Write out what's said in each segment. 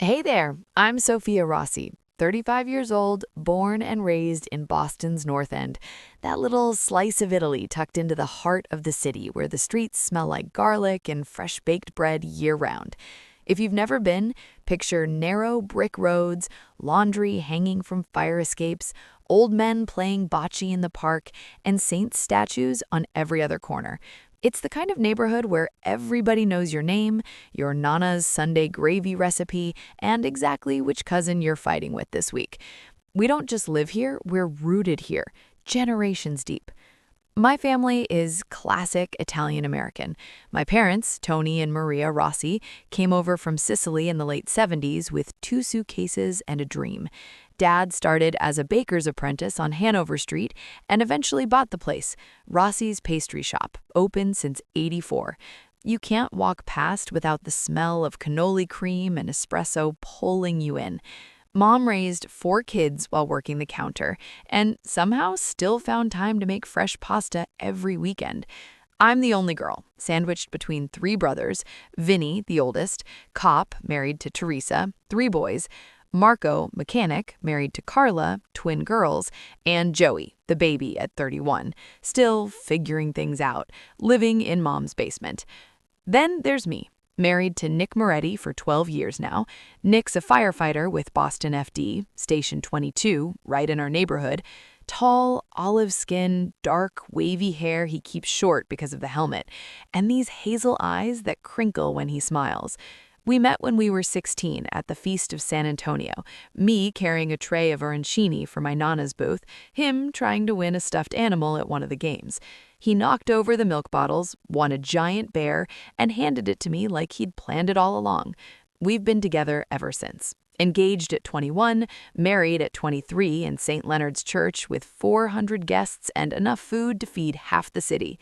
Hey there, I'm Sophia Rossi, 35 years old, born and raised in Boston's North End, that little slice of Italy tucked into the heart of the city where the streets smell like garlic and fresh baked bread year round. If you've never been, picture narrow brick roads, laundry hanging from fire escapes, old men playing bocce in the park, and saint statues on every other corner. It's the kind of neighborhood where everybody knows your name, your nana's Sunday gravy recipe, and exactly which cousin you're fighting with this week. We don't just live here, we're rooted here, generations deep. My family is classic Italian American. My parents, Tony and Maria Rossi, came over from Sicily in the late 70s with two suitcases and a dream. Dad started as a baker's apprentice on Hanover Street and eventually bought the place, Rossi's Pastry Shop, open since '84. You can't walk past without the smell of cannoli cream and espresso pulling you in. Mom raised four kids while working the counter and somehow still found time to make fresh pasta every weekend. I'm the only girl, sandwiched between three brothers, Vinny, the oldest, cop, married to Teresa, three boys, Marco, mechanic, married to Carla, twin girls, and Joey, the baby at 31, still figuring things out, living in mom's basement. Then there's me, married to Nick Moretti for 12 years now. Nick's a firefighter with Boston FD, Station 22, right in our neighborhood. Tall, olive skin, dark, wavy hair he keeps short because of the helmet, and these hazel eyes that crinkle when he smiles. We met when we were 16 at the Feast of San Antonio, me carrying a tray of arancini for my nana's booth, him trying to win a stuffed animal at one of the games. He knocked over the milk bottles, won a giant bear, and handed it to me like he'd planned it all along. We've been together ever since. Engaged at 21, married at 23 in St. Leonard's Church with 400 guests and enough food to feed half the city.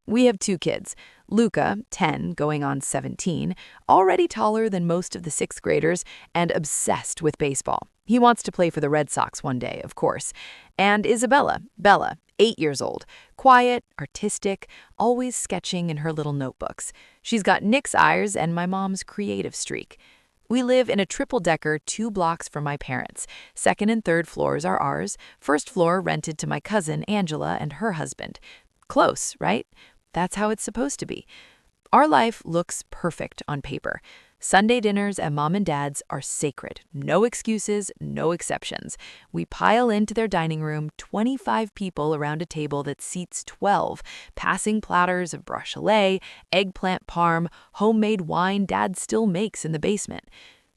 We have two kids, Luca, 10, going on 17, already taller than most of the sixth graders and obsessed with baseball. He wants to play for the Red Sox one day, of course. And Isabella, Bella, 8 years old, quiet, artistic, always sketching in her little notebooks. She's got Nick's eyes and my mom's creative streak. We live in a triple-decker 2 blocks from my parents. Second and third floors are ours. First floor rented to my cousin Angela and her husband. Close, right? That's how it's supposed to be. Our life looks perfect on paper. Sunday dinners at mom and dad's are sacred. No excuses, no exceptions. We pile into their dining room, 25 people around a table that seats 12, passing platters of brochet, eggplant parm, homemade wine dad still makes in the basement.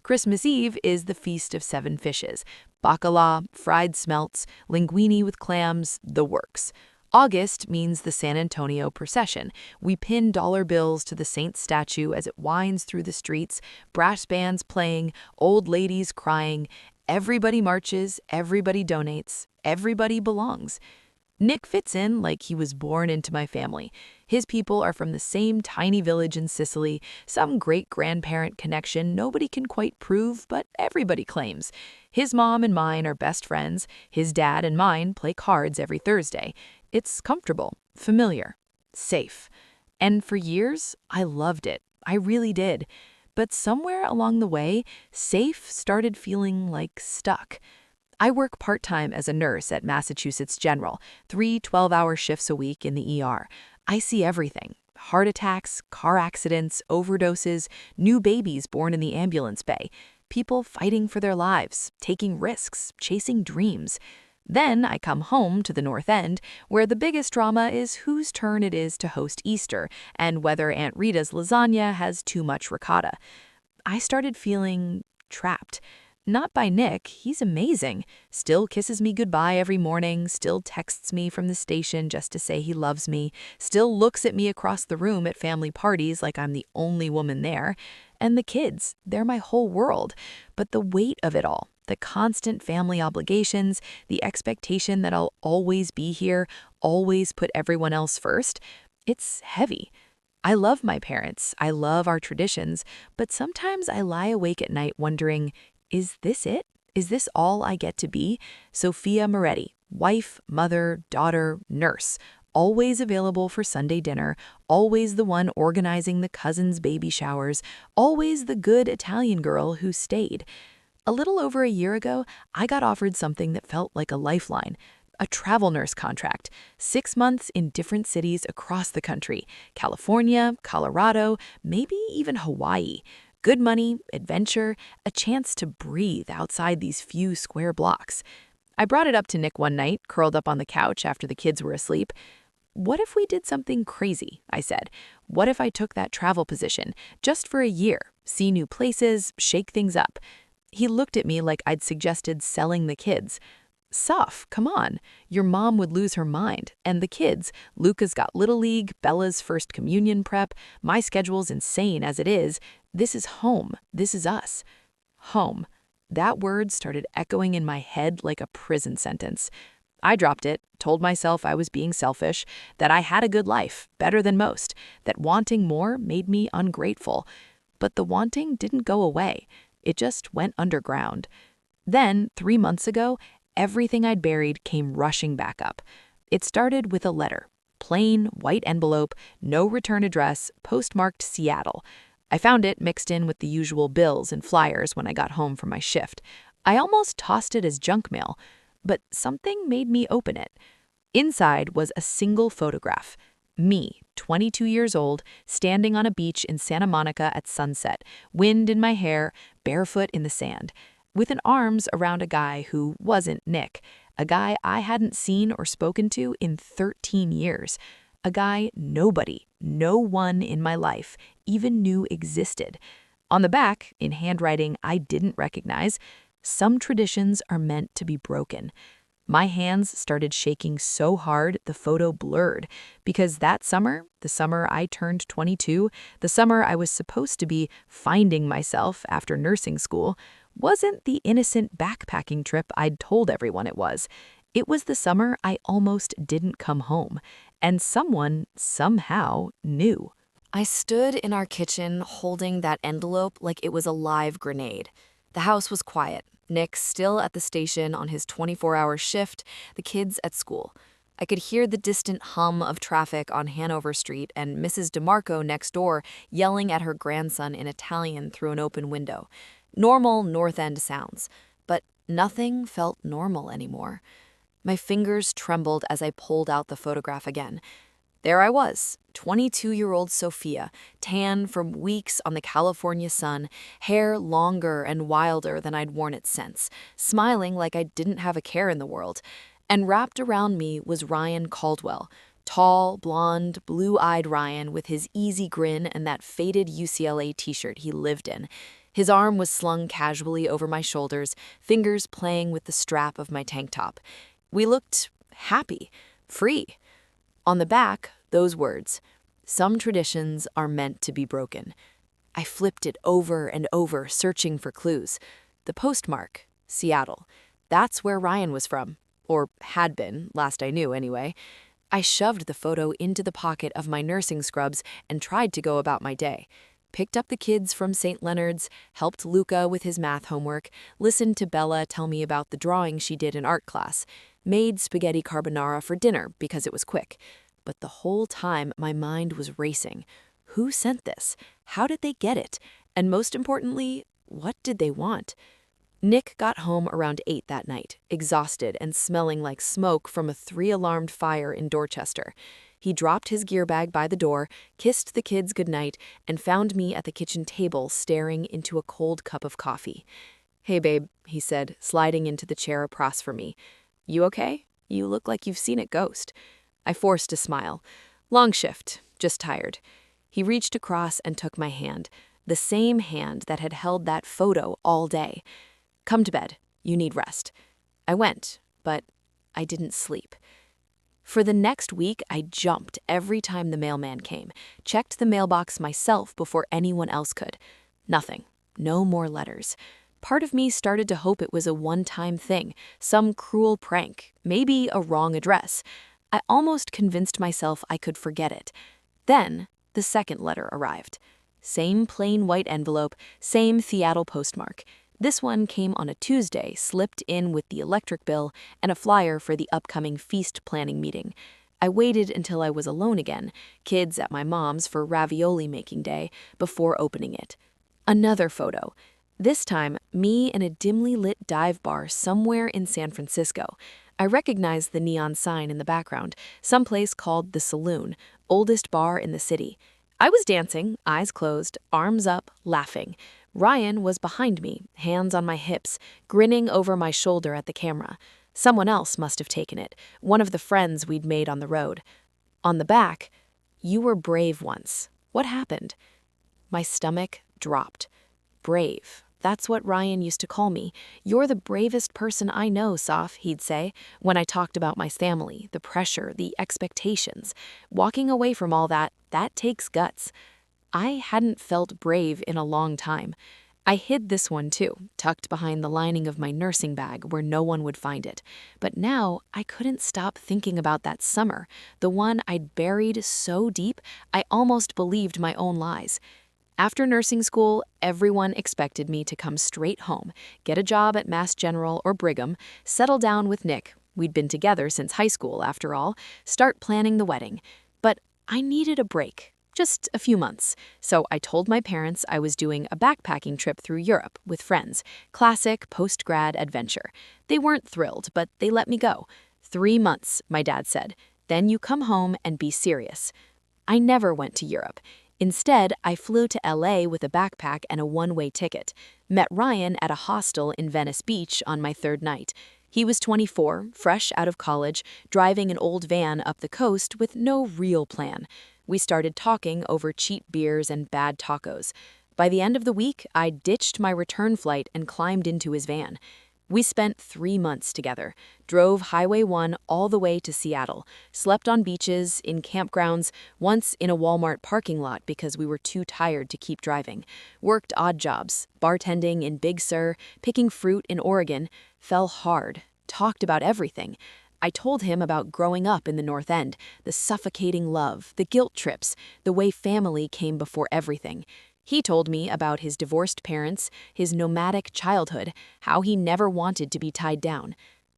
Christmas Eve is the Feast of Seven Fishes. Bacala, fried smelts, linguine with clams, the works. August means the San Antonio procession. We pin dollar bills to the saint's statue as it winds through the streets, brass bands playing, old ladies crying. Everybody marches, everybody donates, everybody belongs. Nick fits in like he was born into my family. His people are from the same tiny village in Sicily, some great-grandparent connection nobody can quite prove, but everybody claims. His mom and mine are best friends. His dad and mine play cards every Thursday. It's comfortable, familiar, safe. And for years, I loved it. I really did. But somewhere along the way, safe started feeling like stuck. I work part-time as a nurse at Massachusetts General, 3 12-hour shifts a week in the ER. I see everything. Heart attacks, car accidents, overdoses, new babies born in the ambulance bay, people fighting for their lives, taking risks, chasing dreams. Then I come home to the North End, where the biggest drama is whose turn it is to host Easter and whether Aunt Rita's lasagna has too much ricotta. I started feeling trapped. Not by Nick, he's amazing. Still kisses me goodbye every morning, still texts me from the station just to say he loves me, still looks at me across the room at family parties like I'm the only woman there. And the kids, they're my whole world. But the weight of it all, the constant family obligations, the expectation that I'll always be here, always put everyone else first, it's heavy. I love my parents, I love our traditions, but sometimes I lie awake at night wondering, is this it? Is this all I get to be? Sophia Moretti, wife, mother, daughter, nurse, always available for Sunday dinner, always the one organizing the cousins' baby showers, always the good Italian girl who stayed. A little over a year ago, I got offered something that felt like a lifeline. A travel nurse contract, 6 months in different cities across the country, California, Colorado, maybe even Hawaii. Good money, adventure, a chance to breathe outside these few square blocks. I brought it up to Nick one night, curled up on the couch after the kids were asleep. What if we did something crazy? I said. What if I took that travel position, just for a year, see new places, shake things up? He looked at me like I'd suggested selling the kids. Suf, come on. Your mom would lose her mind. And the kids, Luca's got Little League, Bella's first communion prep, my schedule's insane as it is. This is home. This is us. Home. That word started echoing in my head like a prison sentence. I dropped it, told myself I was being selfish, that I had a good life, better than most, that wanting more made me ungrateful. But the wanting didn't go away. It just went underground. Then, 3 months ago, everything I'd buried came rushing back up. It started with a letter. Plain, white envelope, no return address, postmarked Seattle. I found it mixed in with the usual bills and flyers when I got home from my shift. I almost tossed it as junk mail, but something made me open it. Inside was a single photograph. Me, 22 years old, standing on a beach in Santa Monica at sunset, wind in my hair, barefoot in the sand, with an arms around a guy who wasn't Nick, a guy I hadn't seen or spoken to in 13 years, a guy nobody, no one in my life even knew existed. On the back, in handwriting I didn't recognize, some traditions are meant to be broken. My hands started shaking so hard the photo blurred, because that summer, the summer I turned 22, the summer I was supposed to be finding myself after nursing school, wasn't the innocent backpacking trip I'd told everyone it was. It was the summer I almost didn't come home, and someone, somehow, knew. I stood in our kitchen holding that envelope like it was a live grenade. The house was quiet. Nick still at the station on his 24-hour shift, the kids at school. I could hear the distant hum of traffic on Hanover Street and Mrs. DeMarco next door yelling at her grandson in Italian through an open window. Normal North End sounds, but nothing felt normal anymore. My fingers trembled as I pulled out the photograph again. There I was, 22-year-old Sophia, tan from weeks on the California sun, hair longer and wilder than I'd worn it since, smiling like I didn't have a care in the world. And wrapped around me was Ryan Caldwell, tall, blonde, blue-eyed Ryan with his easy grin and that faded UCLA t-shirt he lived in. His arm was slung casually over my shoulders, fingers playing with the strap of my tank top. We looked happy, free. On the back, those words, "Some traditions are meant to be broken." I flipped it over and over, searching for clues. The postmark, Seattle. That's where Ryan was from, or had been, last I knew anyway. I shoved the photo into the pocket of my nursing scrubs and tried to go about my day. Picked up the kids from St. Leonard's, helped Luca with his math homework, listened to Bella tell me about the drawing she did in art class, made spaghetti carbonara for dinner because it was quick. But the whole time my mind was racing. Who sent this? How did they get it? And most importantly, what did they want? Nick got home around 8 that night, exhausted and smelling like smoke from a 3-alarmed fire in Dorchester. He dropped his gear bag by the door, kissed the kids goodnight, and found me at the kitchen table staring into a cold cup of coffee. "Hey, babe," he said, sliding into the chair across from me. "You okay? You look like you've seen a ghost." I forced a smile. "Long shift, just tired." He reached across and took my hand, the same hand that had held that photo all day. "Come to bed. You need rest." I went, but I didn't sleep. For the next week, I jumped every time the mailman came, checked the mailbox myself before anyone else could. Nothing. No more letters. Part of me started to hope it was a one-time thing, some cruel prank, maybe a wrong address. I almost convinced myself I could forget it. Then, the second letter arrived. Same plain white envelope, same Seattle postmark. This one came on a Tuesday, slipped in with the electric bill and a flyer for the upcoming feast planning meeting. I waited until I was alone again, kids at my mom's for ravioli making day, before opening it. Another photo. This time, me in a dimly lit dive bar somewhere in San Francisco. I recognized the neon sign in the background, someplace called The Saloon, oldest bar in the city. I was dancing, eyes closed, arms up, laughing. Ryan was behind me, hands on my hips, grinning over my shoulder at the camera. Someone else must have taken it, one of the friends we'd made on the road. On the back, "You were brave once. What happened?" My stomach dropped. Brave. That's what Ryan used to call me. "You're the bravest person I know, Saf," he'd say, when I talked about my family, the pressure, the expectations. Walking away from all that takes guts. I hadn't felt brave in a long time. I hid this one too, tucked behind the lining of my nursing bag where no one would find it. But now I couldn't stop thinking about that summer, the one I'd buried so deep I almost believed my own lies. After nursing school, everyone expected me to come straight home, get a job at Mass General or Brigham, settle down with Nick. We'd been together since high school, after all, start planning the wedding. But I needed a break, just a few months. So I told my parents I was doing a backpacking trip through Europe with friends, classic post-grad adventure. They weren't thrilled, but they let me go. 3 months, my dad said. Then you come home and be serious. I never went to Europe. Instead, I flew to LA with a backpack and a one-way ticket. Met Ryan at a hostel in Venice Beach on my 3rd night. He was 24, fresh out of college, driving an old van up the coast with no real plan. We started talking over cheap beers and bad tacos. By the end of the week, I ditched my return flight and climbed into his van. We spent 3 months together, drove Highway 1 all the way to Seattle, slept on beaches, in campgrounds, once in a Walmart parking lot because we were too tired to keep driving, worked odd jobs, bartending in Big Sur, picking fruit in Oregon, fell hard, talked about everything. I told him about growing up in the North End, the suffocating love, the guilt trips, the way family came before everything. He told me about his divorced parents, his nomadic childhood, how he never wanted to be tied down.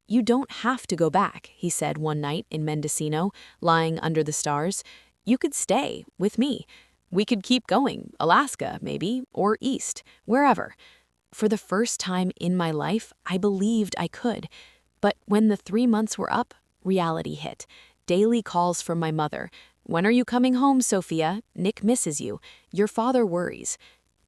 "You don't have to go back," he said one night in Mendocino, lying under the stars. "You could stay with me. We could keep going, Alaska, maybe, or east, wherever." For the first time in my life, I believed I could. But when the 3 months were up, reality hit. Daily calls from my mother. "When are you coming home, Sophia? Nick misses you. Your father worries."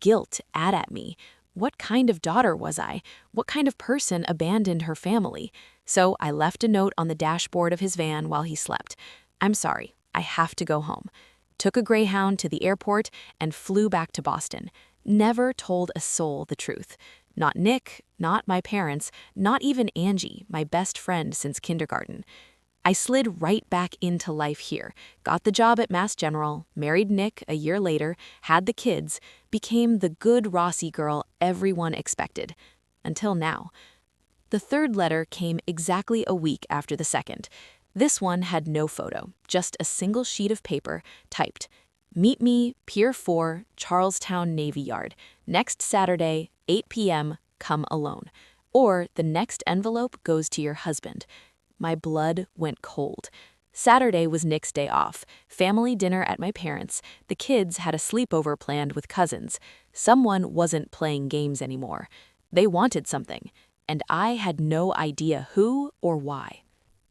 Guilt ate at me. What kind of daughter was I? What kind of person abandoned her family? So I left a note on the dashboard of his van while he slept. "I'm sorry, I have to go home." Took a Greyhound to the airport and flew back to Boston. Never told a soul the truth. Not Nick, not my parents, not even Angie, my best friend since kindergarten. I slid right back into life here, got the job at Mass General, married Nick a year later, had the kids, became the good Rossi girl everyone expected. Until now. The 3rd letter came exactly a week after the 2nd. This one had no photo, just a single sheet of paper, typed, "Meet me, Pier 4, Charlestown Navy Yard. Next Saturday, 8 p.m., come alone." Or the next envelope goes to your husband. My blood went cold. Saturday was Nick's day off, family dinner at my parents'. The kids had a sleepover planned with cousins. Someone wasn't playing games anymore. They wanted something, and I had no idea who or why.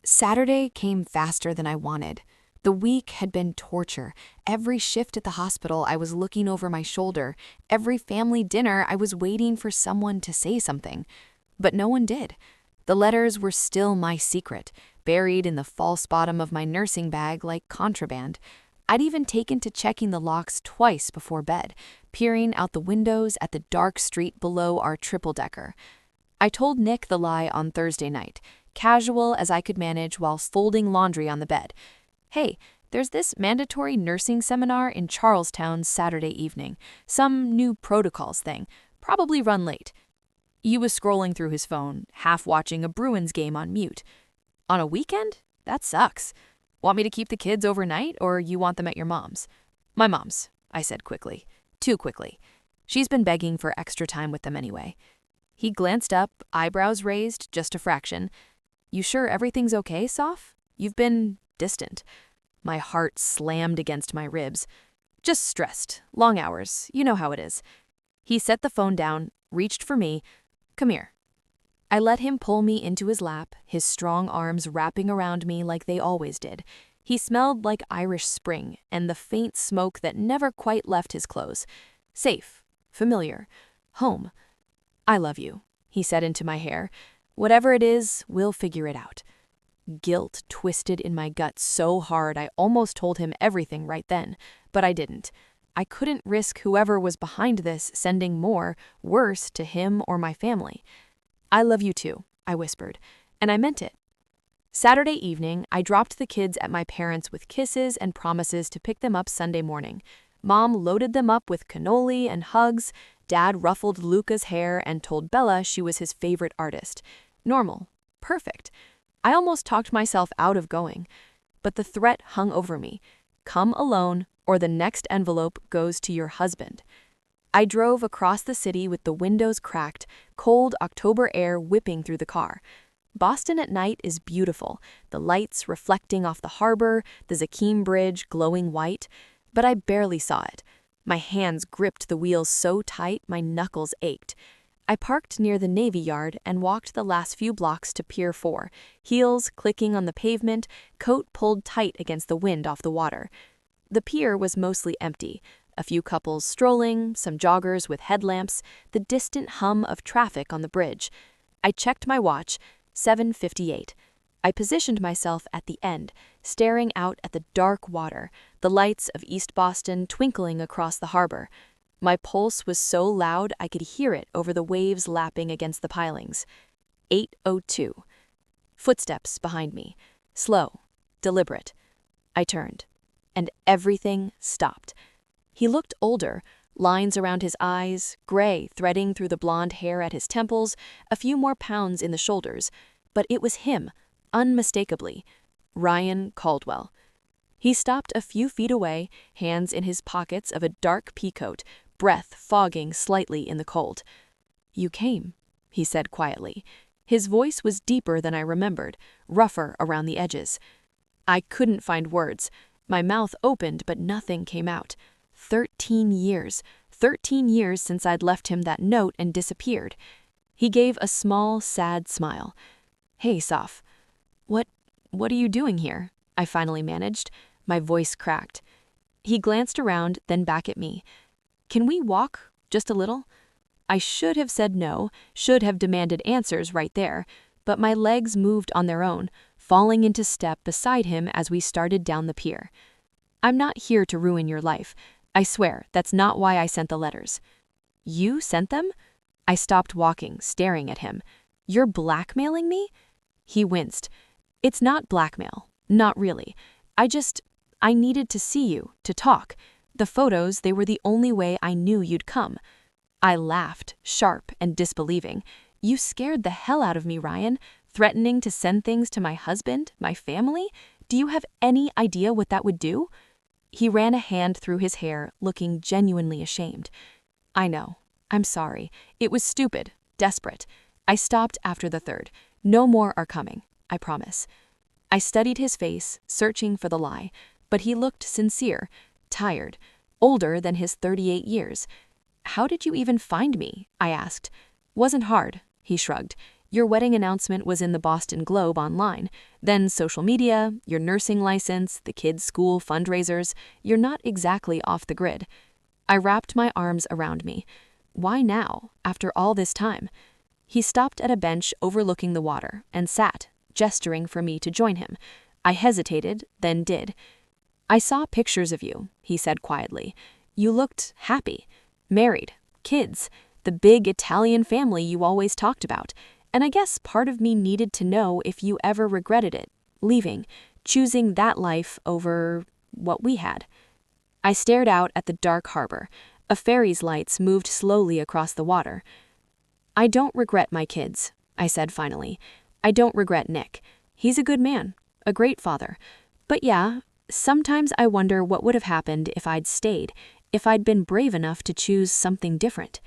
Saturday came faster than I wanted. The week had been torture. Every shift at the hospital, I was looking over my shoulder. Every family dinner, I was waiting for someone to say something. But no one did. The letters were still my secret, buried in the false bottom of my nursing bag like contraband. I'd even taken to checking the locks twice before bed, peering out the windows at the dark street below our triple-decker. I told Nick the lie on Thursday night, casual as I could manage while folding laundry on the bed. "Hey, there's this mandatory nursing seminar in Charlestown Saturday evening. Some new protocols thing. Probably run late." He was scrolling through his phone, half watching a Bruins game on mute. "On a weekend? That sucks. Want me to keep the kids overnight, or you want them at your mom's?" "My mom's," I said quickly. Too quickly. She's been begging for extra time with them anyway. He glanced up, eyebrows raised just a fraction. "You sure everything's okay, Soph? You've been distant. My heart slammed against my ribs. Just stressed. Long hours. You know how it is. He set the phone down, reached for me. Come here. I let him pull me into his lap, his strong arms wrapping around me like they always did. He smelled like Irish spring and the faint smoke that never quite left his clothes. Safe, familiar, home. I love you, he said into my hair. Whatever it is, we'll figure it out. Guilt twisted in my gut so hard I almost told him everything right then, but I didn't. I couldn't risk whoever was behind this sending more, worse, to him or my family. I love you too, I whispered, and I meant it. Saturday evening, I dropped the kids at my parents' with kisses and promises to pick them up Sunday morning. Mom loaded them up with cannoli and hugs. Dad ruffled Luca's hair and told Bella she was his favorite artist. Normal. Perfect. I almost talked myself out of going. But the threat hung over me. Come alone, or the next envelope goes to your husband. I drove across the city with the windows cracked, cold October air whipping through the car. Boston at night is beautiful, the lights reflecting off the harbor, the Zakim Bridge glowing white, but I barely saw it. My hands gripped the wheels so tight my knuckles ached. I parked near the Navy Yard and walked the last few blocks to Pier 4, heels clicking on the pavement, coat pulled tight against the wind off the water. The pier was mostly empty. A few couples strolling, some joggers with headlamps, the distant hum of traffic on the bridge. I checked my watch, 7:58. I positioned myself at the end, staring out at the dark water, the lights of East Boston twinkling across the harbor. My pulse was so loud I could hear it over the waves lapping against the pilings. 8:02. Footsteps behind me, slow, deliberate. I turned, and everything stopped. He looked older, lines around his eyes, gray threading through the blonde hair at his temples, a few more pounds in the shoulders. But it was him, unmistakably. Ryan Caldwell. He stopped a few feet away, hands in his pockets of a dark peacoat, breath fogging slightly in the cold. You came, he said quietly. His voice was deeper than I remembered, rougher around the edges. I couldn't find words. My mouth opened, but nothing came out. 13 years. 13 years since I'd left him that note and disappeared. He gave a small, sad smile. Hey, Soph. What are you doing here? I finally managed. My voice cracked. He glanced around, then back at me. Can we walk? Just a little? I should have said no, should have demanded answers right there, but my legs moved on their own, falling into step beside him as we started down the pier. I'm not here to ruin your life. I swear, that's not why I sent the letters. You sent them? I stopped walking, staring at him. You're blackmailing me? He winced. It's not blackmail. Not really. I needed to see you, to talk. The photos, they were the only way I knew you'd come. I laughed, sharp and disbelieving. You scared the hell out of me, Ryan, threatening to send things to my husband, my family? Do you have any idea what that would do? He ran a hand through his hair, looking genuinely ashamed. I know. I'm sorry. It was stupid, desperate. I stopped after the third. No more are coming, I promise. I studied his face, searching for the lie, but he looked sincere, tired, older than his 38 years. How did you even find me? I asked. Wasn't hard, he shrugged. Your wedding announcement was in the Boston Globe online. Then social media, your nursing license, the kids' school fundraisers. You're not exactly off the grid. I wrapped my arms around me. Why now, after all this time? He stopped at a bench overlooking the water and sat, gesturing for me to join him. I hesitated, then did. I saw pictures of you, he said quietly. You looked happy, married, kids, the big Italian family you always talked about. And I guess part of me needed to know if you ever regretted it, leaving, choosing that life over what we had. I stared out at the dark harbor. A ferry's lights moved slowly across the water. I don't regret my kids, I said finally. I don't regret Nick. He's a good man, a great father. But yeah, sometimes I wonder what would have happened if I'd stayed, if I'd been brave enough to choose something different.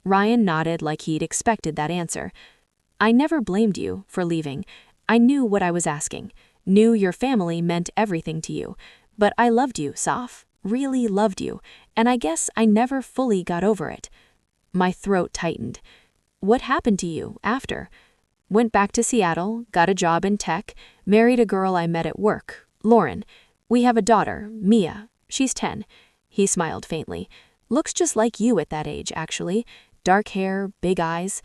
Ryan nodded like he'd expected that answer. I never blamed you for leaving. I knew what I was asking. Knew your family meant everything to you. But I loved you, Saf. Really loved you. And I guess I never fully got over it. My throat tightened. What happened to you after? Went back to Seattle, got a job in tech, married a girl I met at work, Lauren. We have a daughter, Mia. She's 10. He smiled faintly. Looks just like you at that age, actually. Dark hair, big eyes.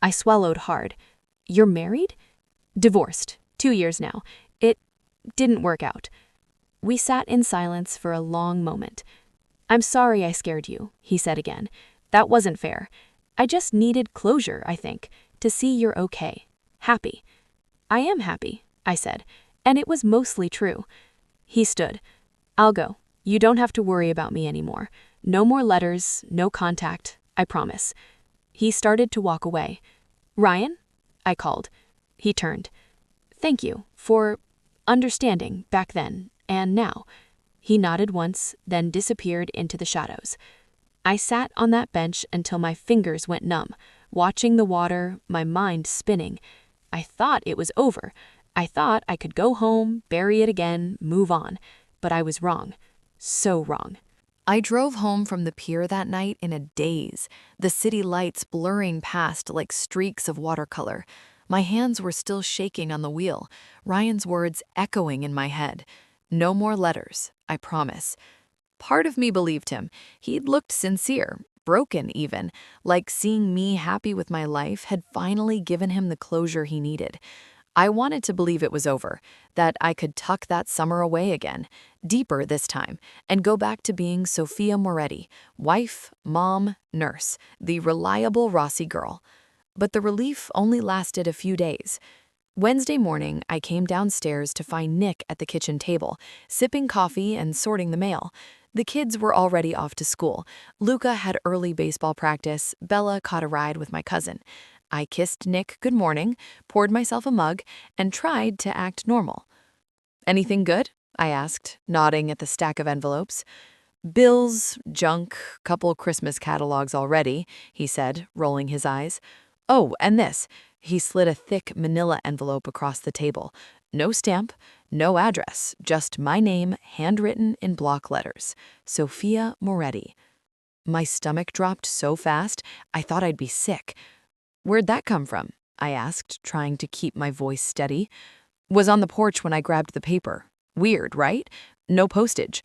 I swallowed hard. You're married? Divorced. 2 years now. It didn't work out. We sat in silence for a long moment. I'm sorry I scared you, he said again. That wasn't fair. I just needed closure, I think, to see you're okay. Happy. I am happy, I said, and it was mostly true. He stood. I'll go. You don't have to worry about me anymore. No more letters, no contact, I promise. He started to walk away. Ryan? I called. He turned. Thank you for understanding back then and now. He nodded once, then disappeared into the shadows. I sat on that bench until my fingers went numb, watching the water, my mind spinning. I thought it was over. I thought I could go home, bury it again, move on. But I was wrong. So wrong. I drove home from the pier that night in a daze, the city lights blurring past like streaks of watercolor. My hands were still shaking on the wheel, Ryan's words echoing in my head. No more letters, I promise. Part of me believed him. He'd looked sincere, broken even, like seeing me happy with my life had finally given him the closure he needed. I wanted to believe it was over, that I could tuck that summer away again, deeper this time, and go back to being Sophia Moretti, wife, mom, nurse, the reliable Rossi girl. But the relief only lasted a few days. Wednesday morning, I came downstairs to find Nick at the kitchen table, sipping coffee and sorting the mail. The kids were already off to school. Luca had early baseball practice. Bella caught a ride with my cousin. I kissed Nick good morning, poured myself a mug, and tried to act normal. Anything good? I asked, nodding at the stack of envelopes. Bills, junk, couple Christmas catalogs already, he said, rolling his eyes. Oh, and this. He slid a thick manila envelope across the table. No stamp, no address, just my name handwritten in block letters. Sophia Moretti. My stomach dropped so fast, I thought I'd be sick. Where'd that come from? I asked, trying to keep my voice steady. Was on the porch when I grabbed the paper. Weird, right? No postage.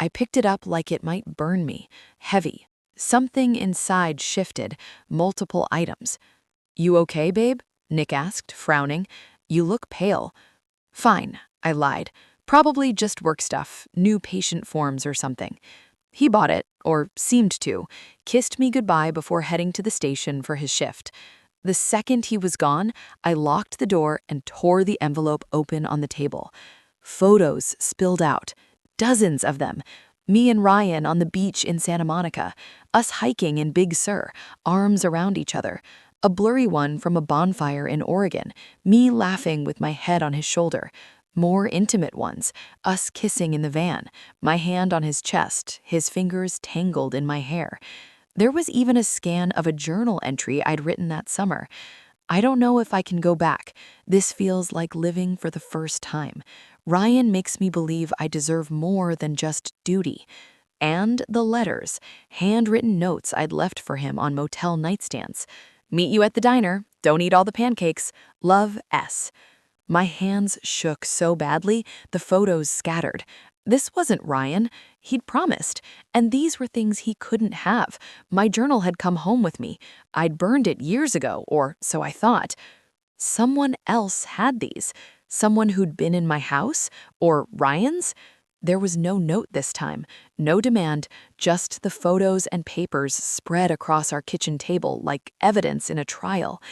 I picked it up like it might burn me. Heavy. Something inside shifted. Multiple items. You okay, babe? Nick asked, frowning. You look pale. Fine, I lied. Probably just work stuff, new patient forms or something. He bought it, or seemed to, kissed me goodbye before heading to the station for his shift. The second he was gone, I locked the door and tore the envelope open on the table. Photos spilled out. Dozens of them. Me and Ryan on the beach in Santa Monica. Us hiking in Big Sur, arms around each other. A blurry one from a bonfire in Oregon, me laughing with my head on his shoulder. More intimate ones, us kissing in the van, my hand on his chest, his fingers tangled in my hair. There was even a scan of a journal entry I'd written that summer. I don't know if I can go back. This feels like living for the first time. Ryan makes me believe I deserve more than just duty. And the letters, handwritten notes I'd left for him on motel nightstands. Meet you at the diner. Don't eat all the pancakes. Love, S. My hands shook so badly, the photos scattered. This wasn't Ryan. He'd promised. And these were things he couldn't have. My journal had come home with me. I'd burned it years ago, or so I thought. Someone else had these. Someone who'd been in my house? Or Ryan's? There was no note this time, no demand, just the photos and papers spread across our kitchen table like evidence in a trial.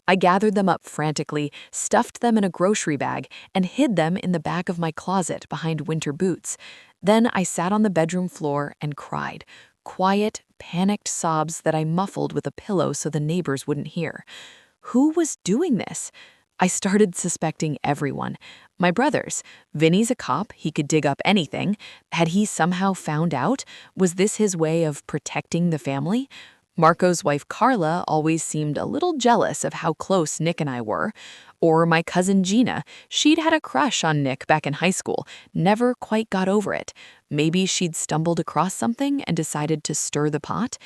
I gathered them up frantically, stuffed them in a grocery bag, and hid them in the back of my closet behind winter boots. Then I sat on the bedroom floor and cried. Quiet, panicked sobs that I muffled with a pillow so the neighbors wouldn't hear. Who was doing this? I started suspecting everyone. My brothers. Vinny's a cop, he could dig up anything. Had he somehow found out? Was this his way of protecting the family? Marco's wife Carla always seemed a little jealous of how close Nick and I were. Or my cousin Gina, she'd had a crush on Nick back in high school, never quite got over it. Maybe she'd stumbled across something and decided to stir the pot.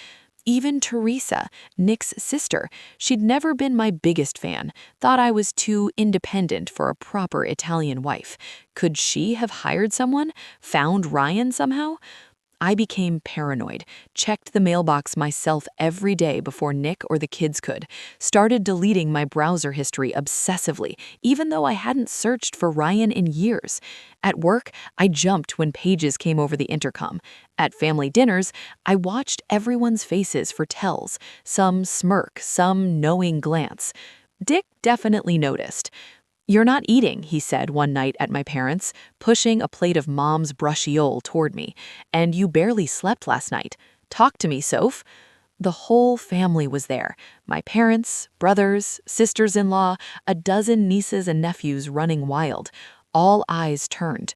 Even Teresa, Nick's sister, she'd never been my biggest fan, thought I was too independent for a proper Italian wife. Could she have hired someone? Found Ryan somehow? I became paranoid, checked the mailbox myself every day before Nick or the kids could, started deleting my browser history obsessively, even though I hadn't searched for Ryan in years. At work, I jumped when pages came over the intercom. At family dinners, I watched everyone's faces for tells, some smirk, some knowing glance. Dick definitely noticed. "You're not eating," he said one night at my parents', pushing a plate of Mom's brushiole toward me. "And you barely slept last night. Talk to me, Soph." The whole family was there. My parents, brothers, sisters-in-law, a dozen nieces and nephews running wild. All eyes turned.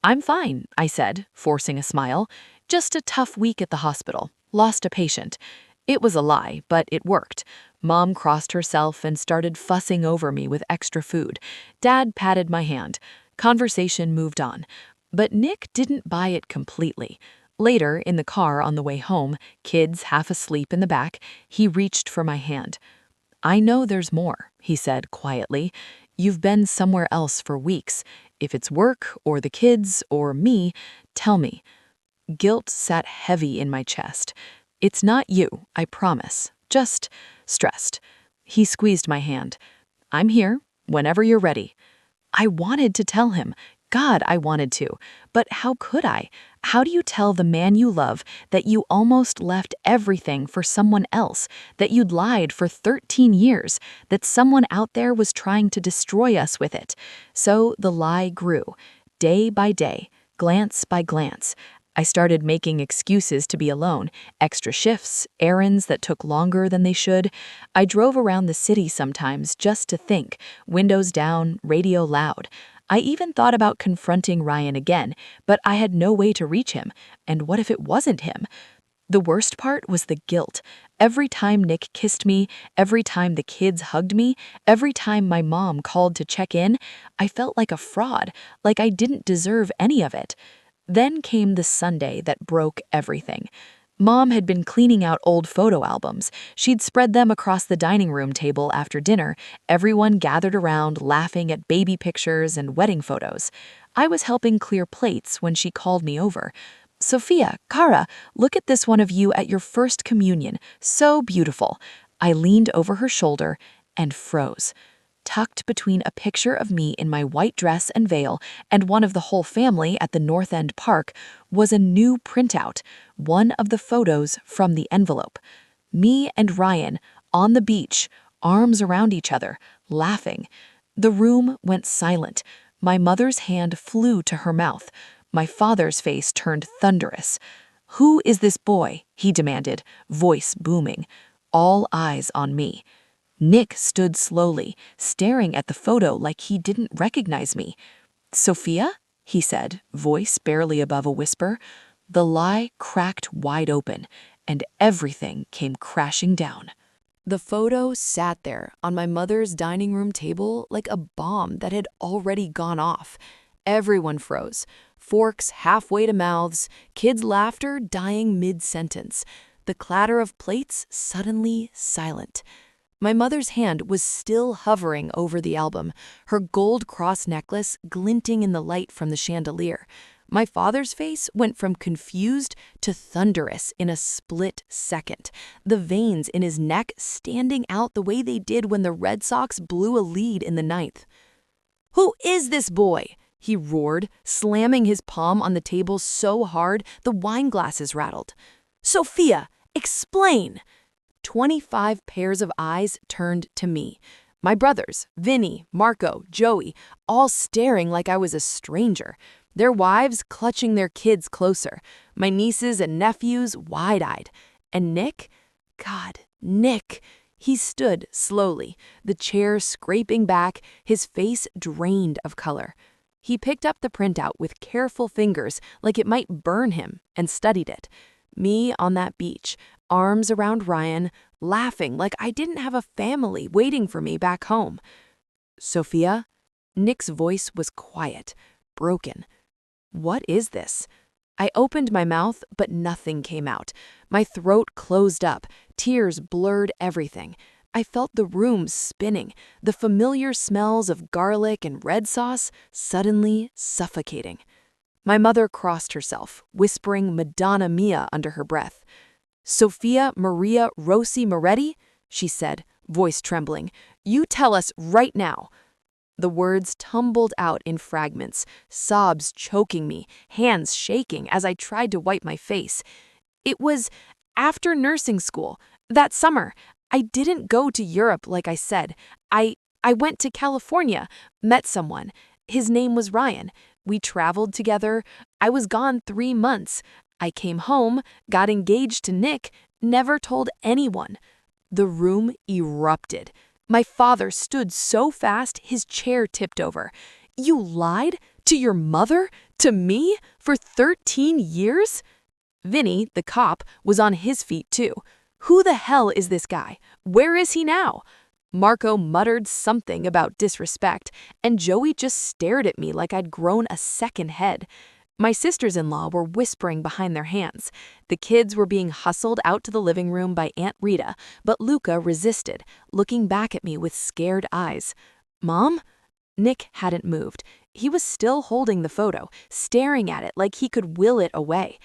"I'm fine," I said, forcing a smile. "Just a tough week at the hospital. Lost a patient." It was a lie, but it worked. Mom crossed herself and started fussing over me with extra food. Dad patted my hand. Conversation moved on. But Nick didn't buy it completely. Later, in the car on the way home, kids half asleep in the back, he reached for my hand. "I know there's more," he said quietly. "You've been somewhere else for weeks. If it's work, or the kids, or me, tell me." Guilt sat heavy in my chest. "It's not you, I promise. Just stressed." He squeezed my hand. "I'm here, whenever you're ready." I wanted to tell him. God, I wanted to. But how could I? How do you tell the man you love that you almost left everything for someone else, that you'd lied for 13 years, that someone out there was trying to destroy us with it? So the lie grew, day by day, glance by glance. I started making excuses to be alone, extra shifts, errands that took longer than they should. I drove around the city sometimes just to think, windows down, radio loud. I even thought about confronting Ryan again, but I had no way to reach him. And what if it wasn't him? The worst part was the guilt. Every time Nick kissed me, every time the kids hugged me, every time my mom called to check in, I felt like a fraud, like I didn't deserve any of it. Then came the Sunday that broke everything. Mom had been cleaning out old photo albums. She'd spread them across the dining room table after dinner, everyone gathered around laughing at baby pictures and wedding photos. I was helping clear plates when she called me over. "Sophia, Cara, look at this one of you at your first communion. So beautiful." I leaned over her shoulder and froze. Tucked between a picture of me in my white dress and veil and one of the whole family at the North End Park was a new printout, one of the photos from the envelope. Me and Ryan on the beach, arms around each other, laughing. The room went silent. My mother's hand flew to her mouth. My father's face turned thunderous. "Who is this boy?" he demanded, voice booming. All eyes on me. Nick stood slowly, staring at the photo like he didn't recognize me. "Sophia?" he said, voice barely above a whisper. The lie cracked wide open, and everything came crashing down. The photo sat there on my mother's dining room table like a bomb that had already gone off. Everyone froze, forks halfway to mouths, kids' laughter dying mid-sentence. The clatter of plates suddenly silent. My mother's hand was still hovering over the album, her gold cross necklace glinting in the light from the chandelier. My father's face went from confused to thunderous in a split second, the veins in his neck standing out the way they did when the Red Sox blew a lead in the ninth. "Who is this boy?" he roared, slamming his palm on the table so hard the wine glasses rattled. "Sophia, explain!" 25 pairs of eyes turned to me. My brothers, Vinny, Marco, Joey, all staring like I was a stranger. Their wives clutching their kids closer. My nieces and nephews wide-eyed. And Nick? God, Nick. He stood slowly, the chair scraping back, his face drained of color. He picked up the printout with careful fingers like it might burn him and studied it. Me on that beach, arms around Ryan, laughing like I didn't have a family waiting for me back home. Sophia? Nick's voice was quiet, broken. What is this? I opened my mouth, but nothing came out. My throat closed up, tears blurred everything. I felt the room spinning, the familiar smells of garlic and red sauce suddenly suffocating. My mother crossed herself, whispering Madonna Mia under her breath. Sophia Maria Rossi Moretti, she said, voice trembling. You tell us right now. The words tumbled out in fragments, sobs choking me, hands shaking as I tried to wipe my face. It was after nursing school, that summer. I didn't go to Europe like I said. I went to California, met someone. His name was Ryan. We traveled together. I was gone 3 months. I came home, got engaged to Nick, never told anyone. The room erupted. My father stood so fast his chair tipped over. You lied? To your mother? To me? For 13 years? Vinny, the cop, was on his feet too. Who the hell is this guy? Where is he now? Marco muttered something about disrespect, and Joey just stared at me like I'd grown a second head. My sisters-in-law were whispering behind their hands. The kids were being hustled out to the living room by Aunt Rita, but Luca resisted, looking back at me with scared eyes. Mom? Nick hadn't moved. He was still holding the photo, staring at it like he could will it away.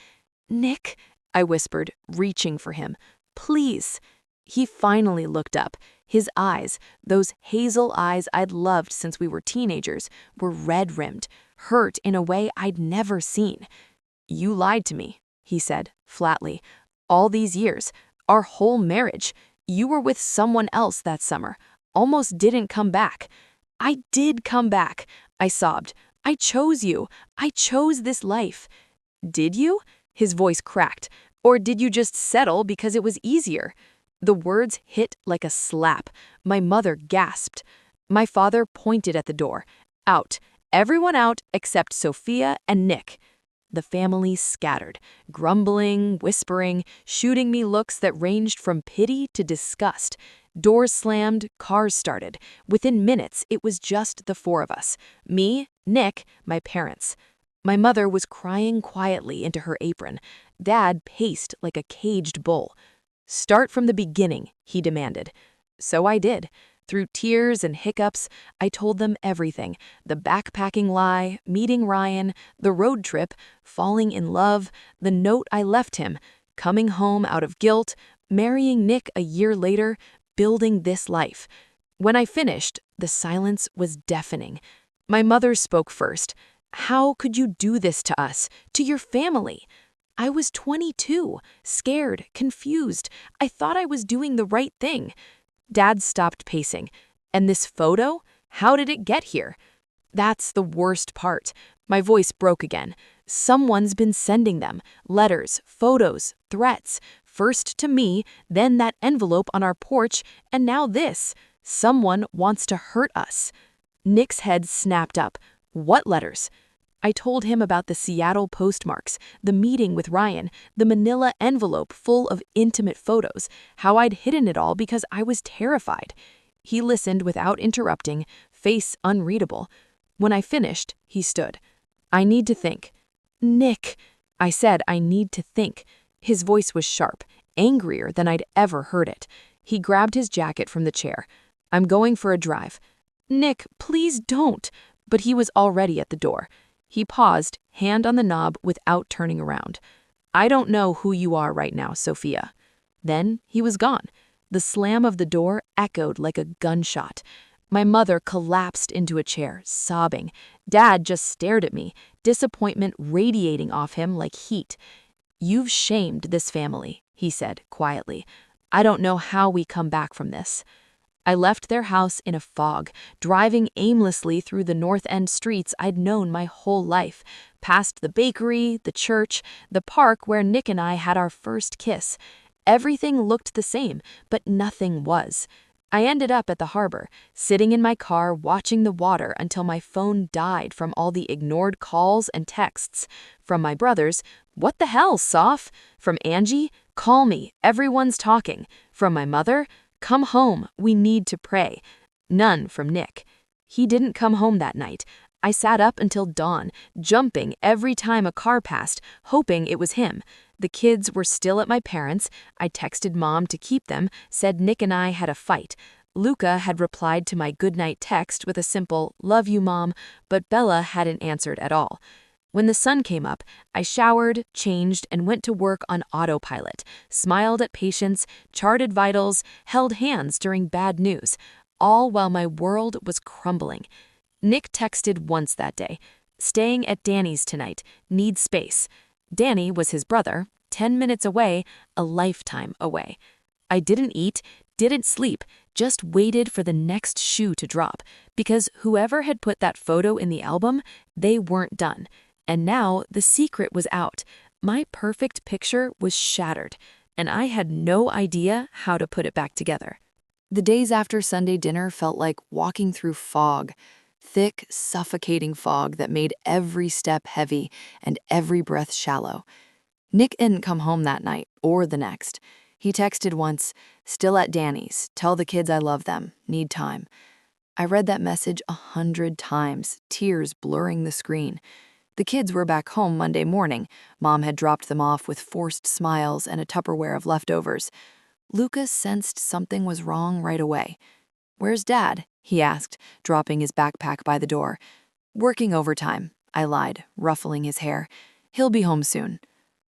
Nick, I whispered, reaching for him. Please. He finally looked up. His eyes, those hazel eyes I'd loved since we were teenagers, were red-rimmed, hurt in a way I'd never seen. You lied to me, he said, flatly. All these years, our whole marriage, you were with someone else that summer, almost didn't come back. I did come back, I sobbed. I chose you. I chose this life. Did you? His voice cracked. Or did you just settle because it was easier? The words hit like a slap. My mother gasped. My father pointed at the door. Out. Everyone out except Sophia and Nick. The family scattered, grumbling, whispering, shooting me looks that ranged from pity to disgust. Doors slammed, cars started. Within minutes, it was just the 4 of us. Me, Nick, my parents. My mother was crying quietly into her apron. Dad paced like a caged bull. Start from the beginning, he demanded. So I did. Through tears and hiccups, I told them everything. The backpacking lie, meeting Ryan, the road trip, falling in love, the note I left him, coming home out of guilt, marrying Nick a year later, building this life. When I finished, the silence was deafening. My mother spoke first. How could you do this to us, to your family? I was 22, scared, confused. I thought I was doing the right thing. Dad stopped pacing. And this photo? How did it get here? That's the worst part. My voice broke again. Someone's been sending them. Letters, photos, threats. First to me, then that envelope on our porch, and now this. Someone wants to hurt us. Nick's head snapped up. What letters? I told him about the Seattle postmarks, the meeting with Ryan, the manila envelope full of intimate photos, how I'd hidden it all because I was terrified. He listened without interrupting, face unreadable. When I finished, he stood. I need to think. Nick, I said, I need to think. His voice was sharp, angrier than I'd ever heard it. He grabbed his jacket from the chair. I'm going for a drive. Nick, please don't. But he was already at the door. He paused, hand on the knob without turning around. I don't know who you are right now, Sophia. Then he was gone. The slam of the door echoed like a gunshot. My mother collapsed into a chair, sobbing. Dad just stared at me, disappointment radiating off him like heat. You've shamed this family, he said quietly. I don't know how we come back from this. I left their house in a fog, driving aimlessly through the North End streets I'd known my whole life, past the bakery, the church, the park where Nick and I had our first kiss. Everything looked the same, but nothing was. I ended up at the harbor, sitting in my car watching the water until my phone died from all the ignored calls and texts. From my brothers, "What the hell, Soph?" From Angie, "Call me, everyone's talking." From my mother, "Come home, we need to pray." None from Nick. He didn't come home that night. I sat up until dawn, jumping every time a car passed, hoping it was him. The kids were still at my parents'. I texted Mom to keep them, said Nick and I had a fight. Luca had replied to my goodnight text with a simple, "Love you, Mom," but Bella hadn't answered at all. When the sun came up, I showered, changed, and went to work on autopilot, smiled at patients, charted vitals, held hands during bad news, all while my world was crumbling. Nick texted once that day, "Staying at Danny's tonight, need space." Danny was his brother, 10 minutes away, a lifetime away. I didn't eat, didn't sleep, just waited for the next shoe to drop, because whoever had put that photo in the album, they weren't done. And now the secret was out. My perfect picture was shattered, and I had no idea how to put it back together. The days after Sunday dinner felt like walking through fog. Thick, suffocating fog that made every step heavy and every breath shallow. Nick didn't come home that night or the next. He texted once, "Still at Danny's, tell the kids I love them, need time." I read that message 100 times, tears blurring the screen. The kids were back home Monday morning. Mom had dropped them off with forced smiles and a Tupperware of leftovers. Lucas sensed something was wrong right away. "Where's Dad?" he asked, dropping his backpack by the door. "Working overtime," I lied, ruffling his hair. "He'll be home soon."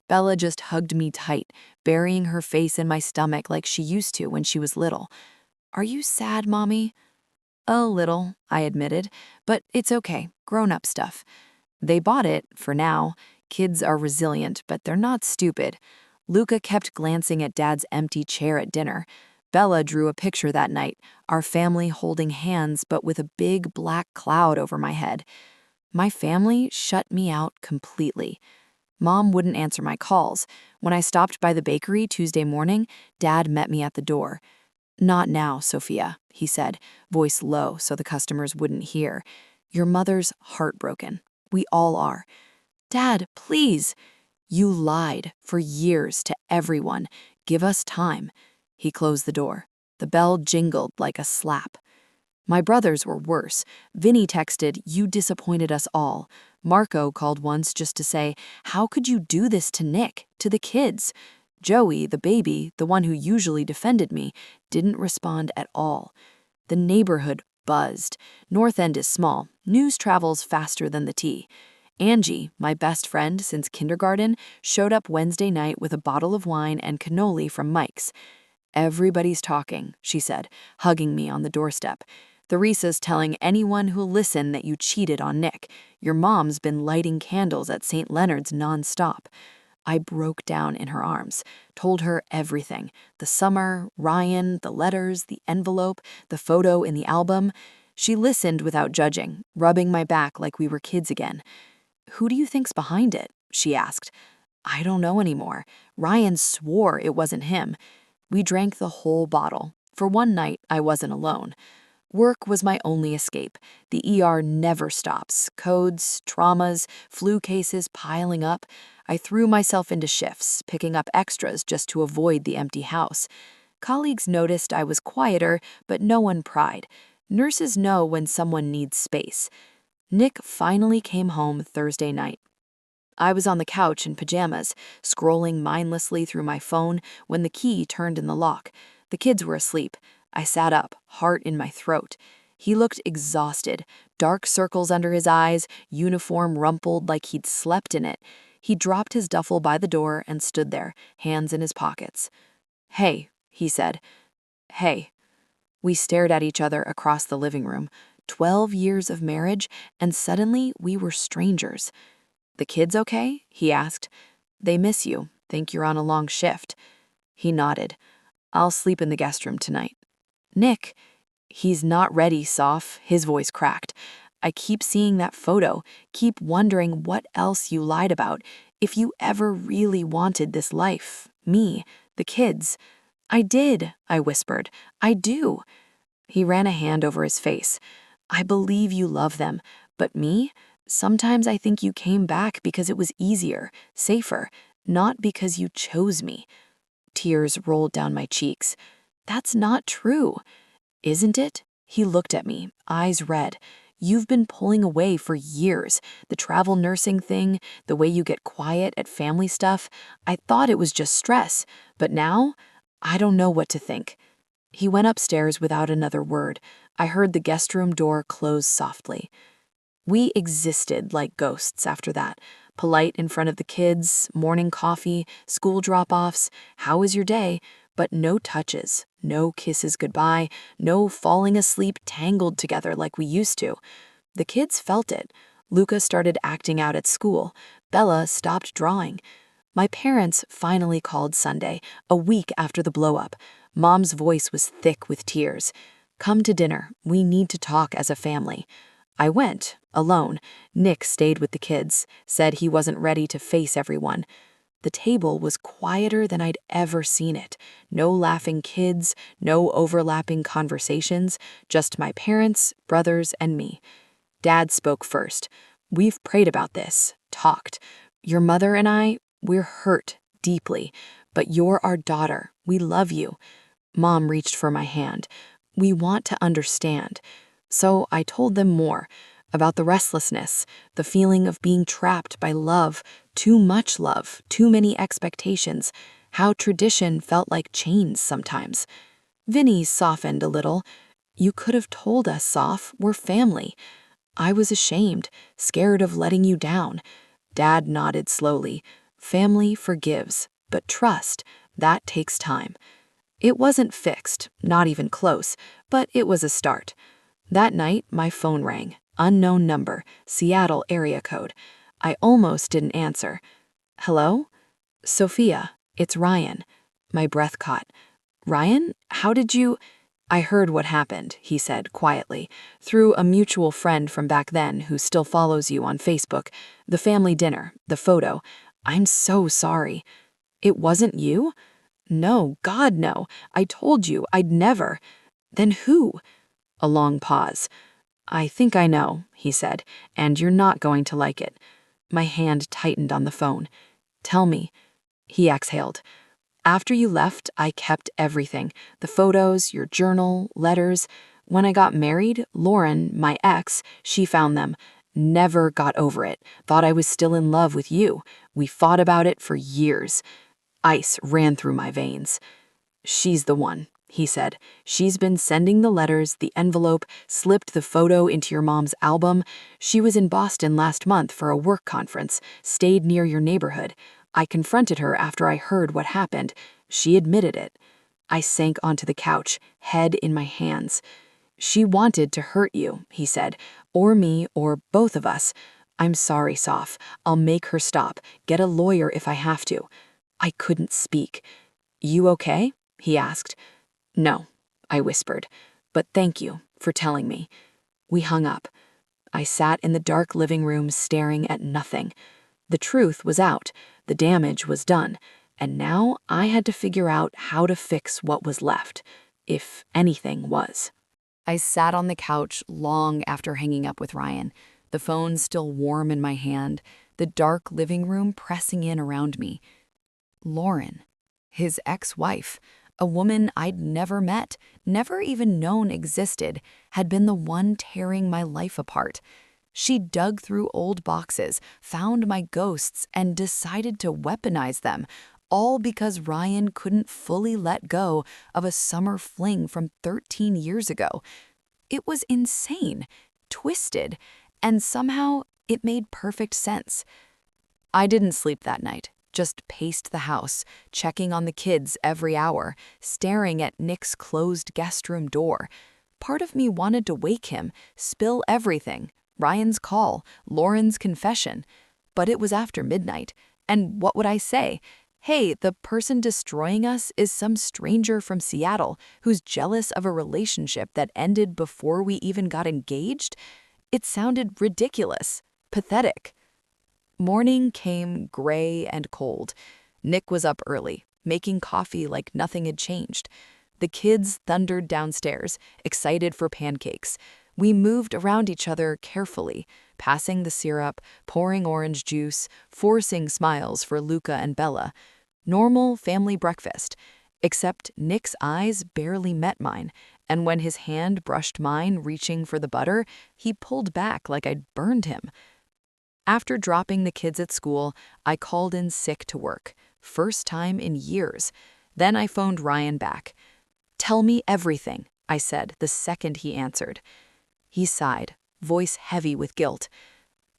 Bella just hugged me tight, burying her face in my stomach like she used to when she was little. "Are you sad, Mommy?" "A little," I admitted, "but it's okay, grown-up stuff." They bought it, for now. Kids are resilient, but they're not stupid. Luca kept glancing at Dad's empty chair at dinner. Bella drew a picture that night, our family holding hands but with a big black cloud over my head. My family shut me out completely. Mom wouldn't answer my calls. When I stopped by the bakery Tuesday morning, Dad met me at the door. "Not now, Sophia," he said, voice low so the customers wouldn't hear. "Your mother's heartbroken. We all are." "Dad, please." "You lied for years to everyone. Give us time." He closed the door. The bell jingled like a slap. My brothers were worse. Vinny texted, "You disappointed us all." Marco called once just to say, "How could you do this to Nick, to the kids?" Joey, the baby, the one who usually defended me, didn't respond at all. The neighborhood buzzed. North End is small. News travels faster than the tea. Angie, my best friend since kindergarten, showed up Wednesday night with a bottle of wine and cannoli from Mike's. "Everybody's talking," she said, hugging me on the doorstep. "Theresa's telling anyone who'll listen that you cheated on Nick. Your mom's been lighting candles at St. Leonard's nonstop." I broke down in her arms, told her everything. The summer, Ryan, the letters, the envelope, the photo in the album. She listened without judging, rubbing my back like we were kids again. "Who do you think's behind it?" she asked. "I don't know anymore. Ryan swore it wasn't him." We drank the whole bottle. For one night, I wasn't alone. Work was my only escape. The ER never stops. Codes, traumas, flu cases piling up. I threw myself into shifts, picking up extras just to avoid the empty house. Colleagues noticed I was quieter, but no one pried. Nurses know when someone needs space. Nick finally came home Thursday night. I was on the couch in pajamas, scrolling mindlessly through my phone when the key turned in the lock. The kids were asleep. I sat up, heart in my throat. He looked exhausted, dark circles under his eyes, uniform rumpled like he'd slept in it. He dropped his duffel by the door and stood there, hands in his pockets. "Hey," he said. "Hey." We stared at each other across the living room. 12 years of marriage, and suddenly we were strangers. "The kids okay?" he asked. "They miss you. Think you're on a long shift." He nodded. "I'll sleep in the guest room tonight." "Nick." "He's not ready, Soph." His voice cracked. "I keep seeing that photo, keep wondering what else you lied about, if you ever really wanted this life, me, the kids." "I did," I whispered. "I do." He ran a hand over his face. I believe you love them, but me? Sometimes I think you came back because it was easier, safer, not because you chose me. Tears rolled down my cheeks. That's not true. Isn't it? He looked at me, eyes red. You've been pulling away for years. The travel nursing thing, the way you get quiet at family stuff. I thought it was just stress, but now I don't know what to think. He went upstairs without another word. I heard the guest room door close softly. We existed like ghosts after that. Polite in front of the kids, morning coffee, school drop-offs, how was your day? But no touches, no kisses goodbye, no falling asleep tangled together like we used to. The kids felt it. Luca started acting out at school. Bella stopped drawing. My parents finally called Sunday, a week after the blow-up. Mom's voice was thick with tears. Come to dinner. We need to talk as a family. I went, alone. Nick stayed with the kids, said he wasn't ready to face everyone. The table was quieter than I'd ever seen it. No laughing kids, no overlapping conversations, just my parents, brothers, and me. Dad spoke first. We've prayed about this, talked. Your mother and I, we're hurt deeply, but you're our daughter. We love you. Mom reached for my hand. We want to understand. So I told them more about the restlessness, the feeling of being trapped by love, too much love, too many expectations, how tradition felt like chains sometimes. Vinny softened a little. You could have told us, Soph, we're family. I was ashamed, scared of letting you down. Dad nodded slowly. Family forgives, but trust, that takes time. It wasn't fixed, not even close, but it was a start. That night, my phone rang. Unknown number, Seattle area code. I almost didn't answer. Hello? Sophia, it's Ryan. My breath caught. Ryan, how did you... I heard what happened, he said quietly, through a mutual friend from back then who still follows you on Facebook. The family dinner, the photo. I'm so sorry. It wasn't you? No, God, no. I told you, I'd never. Then who? A long pause. I think I know, he said, and you're not going to like it. My hand tightened on the phone. Tell me. He exhaled. After you left, I kept everything. The photos, your journal, letters. When I got married, Lauren, my ex, she found them. Never got over it. Thought I was still in love with you. We fought about it for years. Ice ran through my veins. She's the one, he said. She's been sending the letters, the envelope, slipped the photo into your mom's album. She was in Boston last month for a work conference, stayed near your neighborhood. I confronted her after I heard what happened. She admitted it. I sank onto the couch, head in my hands. She wanted to hurt you, he said, or me, or both of us. I'm sorry, Soph. I'll make her stop. Get a lawyer if I have to. I couldn't speak. You okay? He asked. No, I whispered, but thank you for telling me. We hung up. I sat in the dark living room staring at nothing. The truth was out, the damage was done, and now I had to figure out how to fix what was left, if anything was. I sat on the couch long after hanging up with Ryan, the phone still warm in my hand, the dark living room pressing in around me. Lauren, his ex-wife, a woman I'd never met, never even known existed, had been the one tearing my life apart. She dug through old boxes, found my ghosts, and decided to weaponize them, all because Ryan couldn't fully let go of a summer fling from 13 years ago. It was insane, twisted, and somehow it made perfect sense. I didn't sleep that night. Just paced the house, checking on the kids every hour, staring at Nick's closed guest room door. Part of me wanted to wake him, spill everything, Ryan's call, Lauren's confession. But it was after midnight, and what would I say? Hey, the person destroying us is some stranger from Seattle who's jealous of a relationship that ended before we even got engaged? It sounded ridiculous, pathetic. Morning came gray and cold. Nick was up early, making coffee like nothing had changed. The kids thundered downstairs, excited for pancakes. We moved around each other carefully, passing the syrup, pouring orange juice, forcing smiles for Luca and Bella. Normal family breakfast, except Nick's eyes barely met mine, and when his hand brushed mine reaching for the butter, he pulled back like I'd burned him. After dropping the kids at school, I called in sick to work. First time in years. Then I phoned Ryan back. "Tell me everything," I said the second he answered. He sighed, voice heavy with guilt.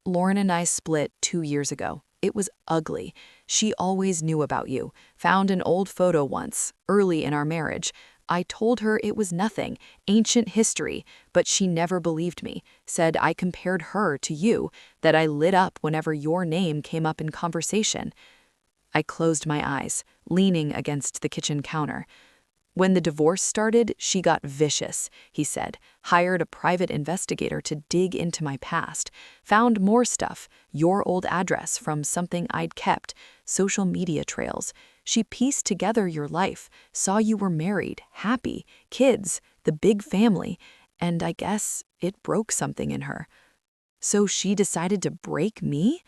"Lauren and I split 2 years ago. It was ugly. She always knew about you. Found an old photo once, early in our marriage. I told her it was nothing, ancient history, but she never believed me. Said I compared her to you, that I lit up whenever your name came up in conversation." I closed my eyes, leaning against the kitchen counter. "When the divorce started, she got vicious," he said. "Hired a private investigator to dig into my past. Found more stuff, your old address from something I'd kept, social media trails. She pieced together your life, saw you were married, happy, kids, the big family, and I guess it broke something in her. So she decided to break me?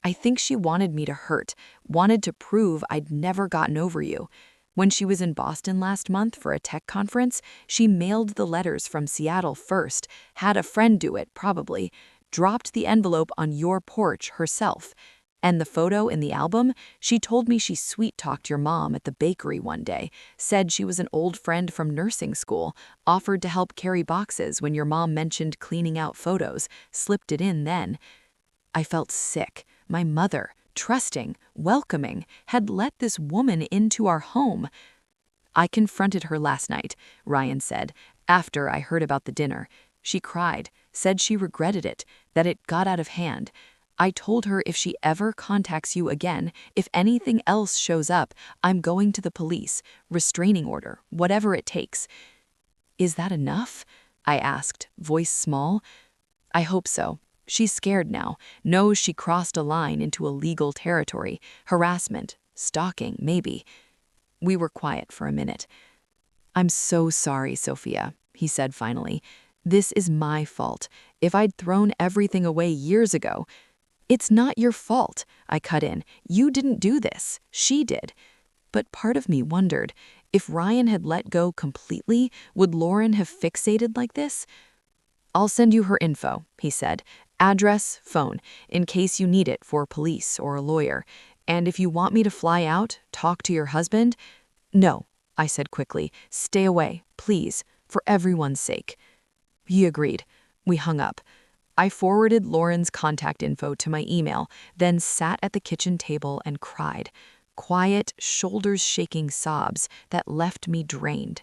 I think she wanted me to hurt, wanted to prove I'd never gotten over you. When she was in Boston last month for a tech conference, she mailed the letters from Seattle first, had a friend do it, probably, dropped the envelope on your porch herself. And the photo in the album, she told me she sweet-talked your mom at the bakery one day, said she was an old friend from nursing school, offered to help carry boxes when your mom mentioned cleaning out photos, slipped it in then. I felt sick. My mother, trusting, welcoming, had let this woman into our home. "I confronted her last night," Ryan said, "after I heard about the dinner. She cried, said she regretted it, that it got out of hand. I told her if she ever contacts you again, if anything else shows up, I'm going to the police, restraining order, whatever it takes." "Is that enough?" I asked, voice small. "I hope so. She's scared now, knows she crossed a line into a legal territory, harassment, stalking, maybe." We were quiet for a minute. "I'm so sorry, Sophia," he said finally. "This is my fault. If I'd thrown everything away years ago—" "It's not your fault," I cut in. "You didn't do this. She did." But part of me wondered, if Ryan had let go completely, would Lauren have fixated like this? "I'll send you her info," he said. "Address, phone, in case you need it for police or a lawyer. And if you want me to fly out, talk to your husband—" "No," I said quickly. "Stay away, please, for everyone's sake." He agreed. We hung up. I forwarded Lauren's contact info to my email, then sat at the kitchen table and cried. Quiet, shoulders-shaking sobs that left me drained.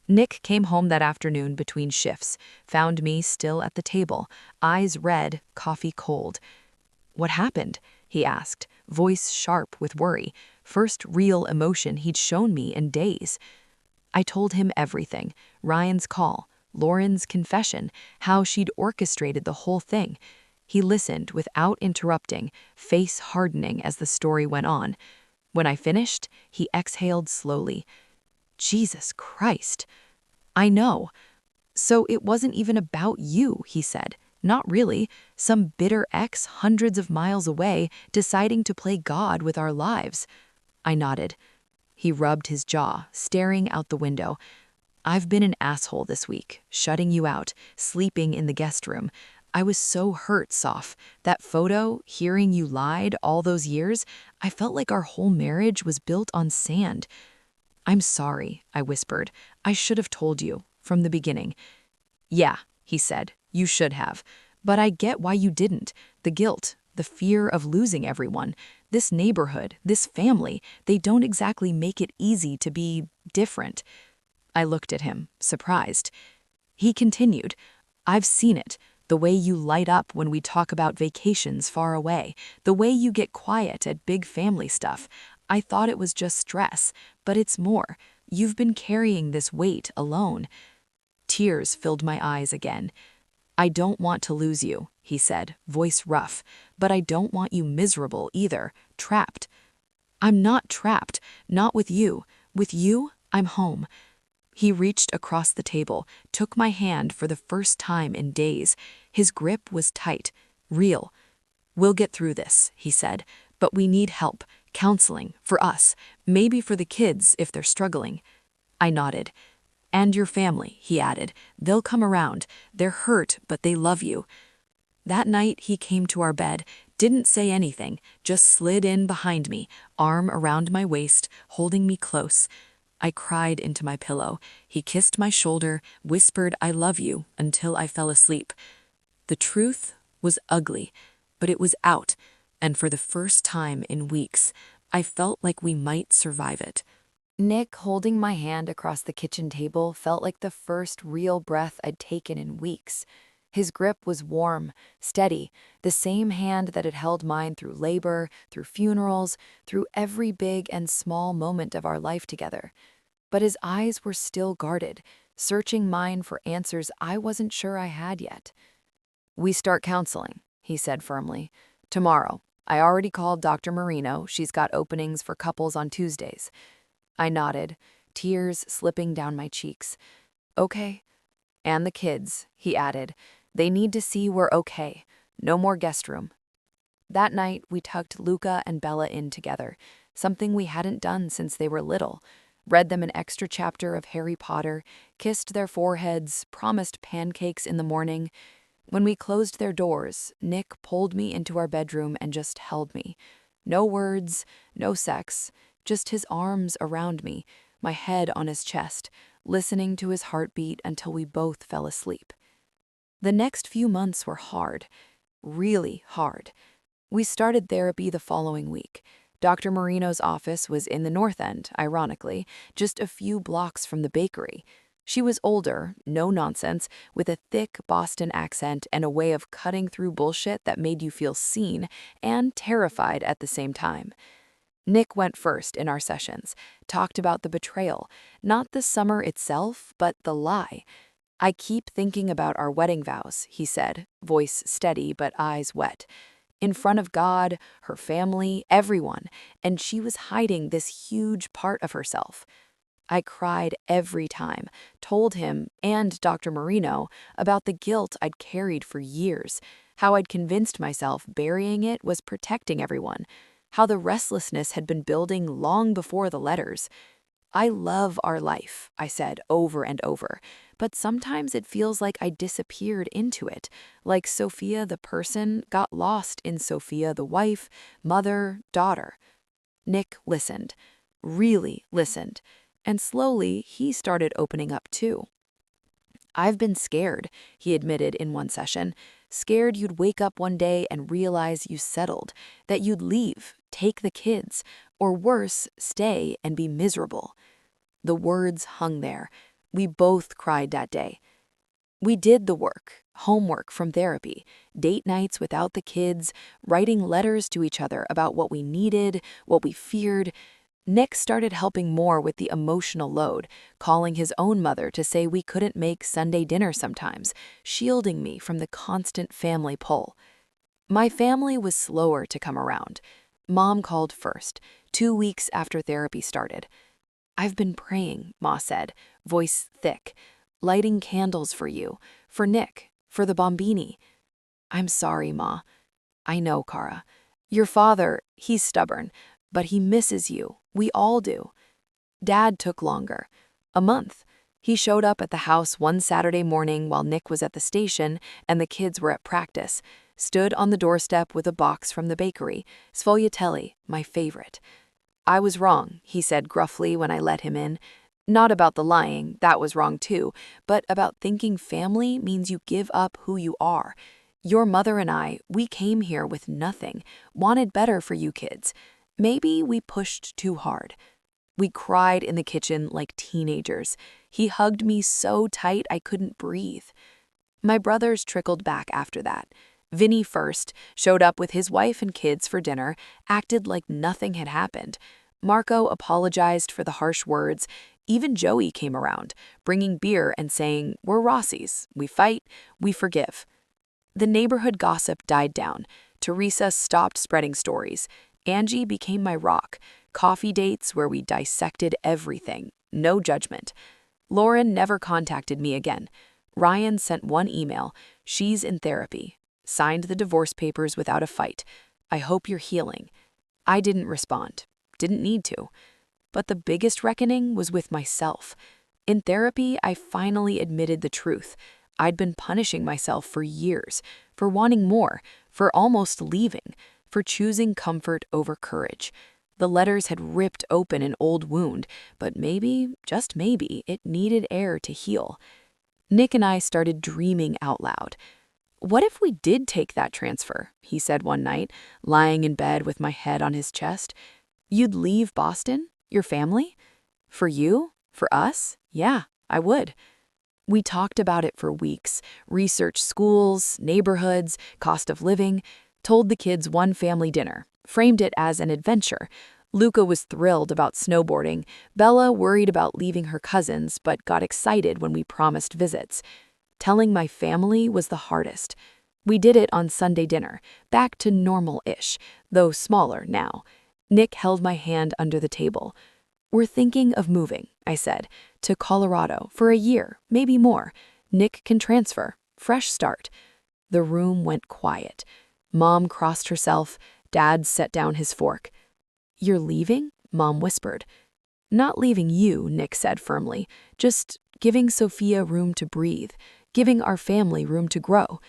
Nick came home that afternoon between shifts, found me still at the table, eyes red, coffee cold. "What happened?" he asked, voice sharp with worry, first real emotion he'd shown me in days. I told him everything, Ryan's call, Lauren's confession, how she'd orchestrated the whole thing. He listened without interrupting, face hardening as the story went on. When I finished, he exhaled slowly. "Jesus Christ. I know. So it wasn't even about you," he said. "Not really. Some bitter ex hundreds of miles away deciding to play God with our lives." I nodded. He rubbed his jaw, staring out the window. "I've been an asshole this week, shutting you out, sleeping in the guest room. I was so hurt, Soph. That photo, hearing you lied all those years, I felt like our whole marriage was built on sand." "I'm sorry," I whispered. "I should have told you, from the beginning." "Yeah," he said, "you should have. But I get why you didn't. The guilt, the fear of losing everyone. This neighborhood, this family, they don't exactly make it easy to be different." I looked at him, surprised. He continued, "I've seen it. The way you light up when we talk about vacations far away. The way you get quiet at big family stuff. I thought it was just stress, but it's more. You've been carrying this weight alone." Tears filled my eyes again. "I don't want to lose you," he said, voice rough, "but I don't want you miserable either, trapped." "I'm not trapped, not with you. With you, I'm home." He reached across the table, took my hand for the first time in days. His grip was tight, real. "We'll get through this," he said, "but we need help, counseling, for us, maybe for the kids if they're struggling." I nodded. "And your family," he added. "They'll come around. They're hurt, but they love you." That night he came to our bed, didn't say anything, just slid in behind me, arm around my waist, holding me close. I cried into my pillow. He kissed my shoulder, whispered "I love you" until I fell asleep. The truth was ugly, but it was out, and for the first time in weeks, I felt like we might survive it. Nick, holding my hand across the kitchen table, felt like the first real breath I'd taken in weeks. His grip was warm, steady, the same hand that had held mine through labor, through funerals, through every big and small moment of our life together. But his eyes were still guarded, searching mine for answers I wasn't sure I had yet. "We start counseling," he said firmly. "Tomorrow. I already called Dr. Marino. She's got openings for couples on Tuesdays." I nodded, tears slipping down my cheeks. "Okay." "And the kids," he added. "They need to see we're okay. No more guest room." That night, we tucked Luca and Bella in together, something we hadn't done since they were little. Read them an extra chapter of Harry Potter, kissed their foreheads, promised pancakes in the morning. When we closed their doors, Nick pulled me into our bedroom and just held me. No words, no sex, just his arms around me, my head on his chest, listening to his heartbeat until we both fell asleep. The next few months were hard, really hard. We started therapy the following week. Dr. Marino's office was in the North End, ironically, just a few blocks from the bakery. She was older, no nonsense, with a thick Boston accent and a way of cutting through bullshit that made you feel seen and terrified at the same time. Nick went first in our sessions, talked about the betrayal, not the summer itself, but the lie. "I keep thinking about our wedding vows," he said, voice steady but eyes wet. "In front of God, her family, everyone, and she was hiding this huge part of herself." I cried every time, told him and Dr. Marino about the guilt I'd carried for years, how I'd convinced myself burying it was protecting everyone, how the restlessness had been building long before the letters. "I love our life," I said over and over, but sometimes it feels like I disappeared into it, like Sophia the person got lost in Sophia the wife, mother, daughter. Nick listened, really listened, and slowly he started opening up too. "I've been scared," he admitted in one session, "scared you'd wake up one day and realize you settled, that you'd leave, take the kids, or worse, stay and be miserable." The words hung there. We both cried that day. We did the work, homework from therapy, date nights without the kids, writing letters to each other about what we needed, what we feared. Nick started helping more with the emotional load, calling his own mother to say we couldn't make Sunday dinner sometimes, shielding me from the constant family pull. My family was slower to come around. Mom called first, 2 weeks after therapy started. "I've been praying," Ma said, voice thick, "lighting candles for you, for Nick, for the Bombini." "I'm sorry, Ma." "I know, Cara. Your father, he's stubborn, but he misses you. We all do." Dad took longer. A month. He showed up at the house one Saturday morning while Nick was at the station and the kids were at practice, stood on the doorstep with a box from the bakery, sfogliatelli, my favorite. "I was wrong," he said gruffly when I let him in. "Not about the lying, that was wrong too, but about thinking family means you give up who you are. Your mother and I, we came here with nothing, wanted better for you kids. Maybe we pushed too hard." We cried in the kitchen like teenagers. He hugged me so tight I couldn't breathe. My brothers trickled back after that. Vinny first, showed up with his wife and kids for dinner, acted like nothing had happened. Marco apologized for the harsh words. Even Joey came around, bringing beer and saying, "We're Rossies. We fight. We forgive." The neighborhood gossip died down. Teresa stopped spreading stories. Angie became my rock. Coffee dates where we dissected everything. No judgment. Lauren never contacted me again. Ryan sent one email. She's in therapy. Signed the divorce papers without a fight. I hope you're healing. I didn't respond. Didn't need to. But the biggest reckoning was with myself. In therapy, I finally admitted the truth. I'd been punishing myself for years, for wanting more, for almost leaving, for choosing comfort over courage. The letters had ripped open an old wound, but maybe, just maybe, it needed air to heal. Nick and I started dreaming out loud. "What if we did take that transfer?" he said one night, lying in bed with my head on his chest. "You'd leave Boston? Your family? For you? For us? Yeah, I would." We talked about it for weeks, researched schools, neighborhoods, cost of living, told the kids one family dinner, framed it as an adventure. Luca was thrilled about snowboarding. Bella worried about leaving her cousins, but got excited when we promised visits. Telling my family was the hardest. We did it on Sunday dinner, back to normal-ish, though smaller now. Nick held my hand under the table. "We're thinking of moving," I said, "to Colorado for a year, maybe more. Nick can transfer. Fresh start." The room went quiet. Mom crossed herself. Dad set down his fork. "You're leaving?" Mom whispered. "Not leaving you," Nick said firmly. "Just giving Sophia room to breathe, giving our family room to grow."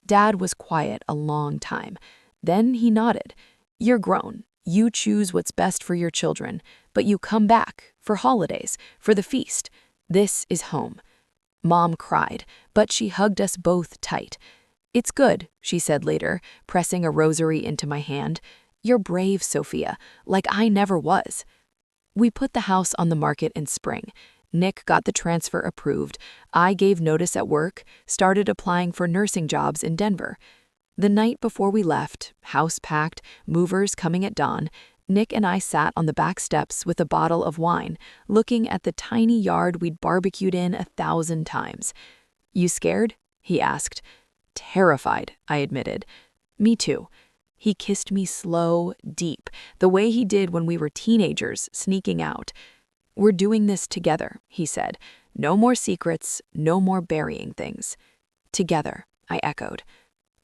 Dad was quiet a long time. Then he nodded. "You're grown. You choose what's best for your children, but you come back, for holidays, for the feast. This is home." Mom cried, but she hugged us both tight. "It's good," she said later, pressing a rosary into my hand. "You're brave, Sophia, like I never was." We put the house on the market in spring. Nick got the transfer approved. I gave notice at work, started applying for nursing jobs in Denver. The night before we left, house packed, movers coming at dawn, Nick and I sat on the back steps with a bottle of wine, looking at the tiny yard we'd barbecued in 1,000 times. "You scared?" he asked. "Terrified," I admitted. "Me too." He kissed me slow, deep, the way he did when we were teenagers, sneaking out. "We're doing this together," he said. "No more secrets, no more burying things." "Together," I echoed.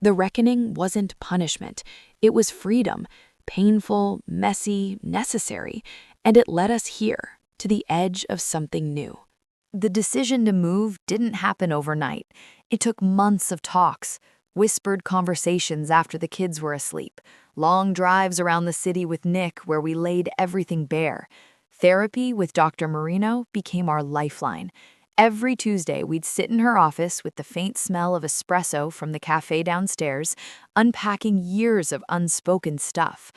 The reckoning wasn't punishment. It was freedom, painful, messy, necessary, and it led us here, to the edge of something new. The decision to move didn't happen overnight. It took months of talks, whispered conversations after the kids were asleep, long drives around the city with Nick where we laid everything bare. Therapy with Dr. Marino became our lifeline. Every Tuesday, we'd sit in her office with the faint smell of espresso from the cafe downstairs, unpacking years of unspoken stuff.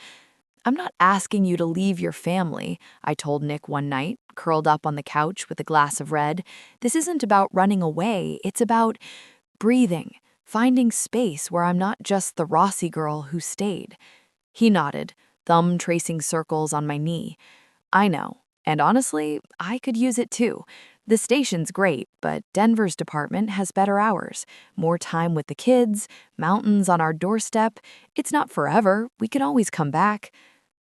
"I'm not asking you to leave your family," I told Nick one night, curled up on the couch with a glass of red. "This isn't about running away. It's about breathing, finding space where I'm not just the Rossi girl who stayed." He nodded, thumb tracing circles on my knee. "I know, and honestly, I could use it too. The station's great, but Denver's department has better hours, more time with the kids, mountains on our doorstep. It's not forever. We can always come back."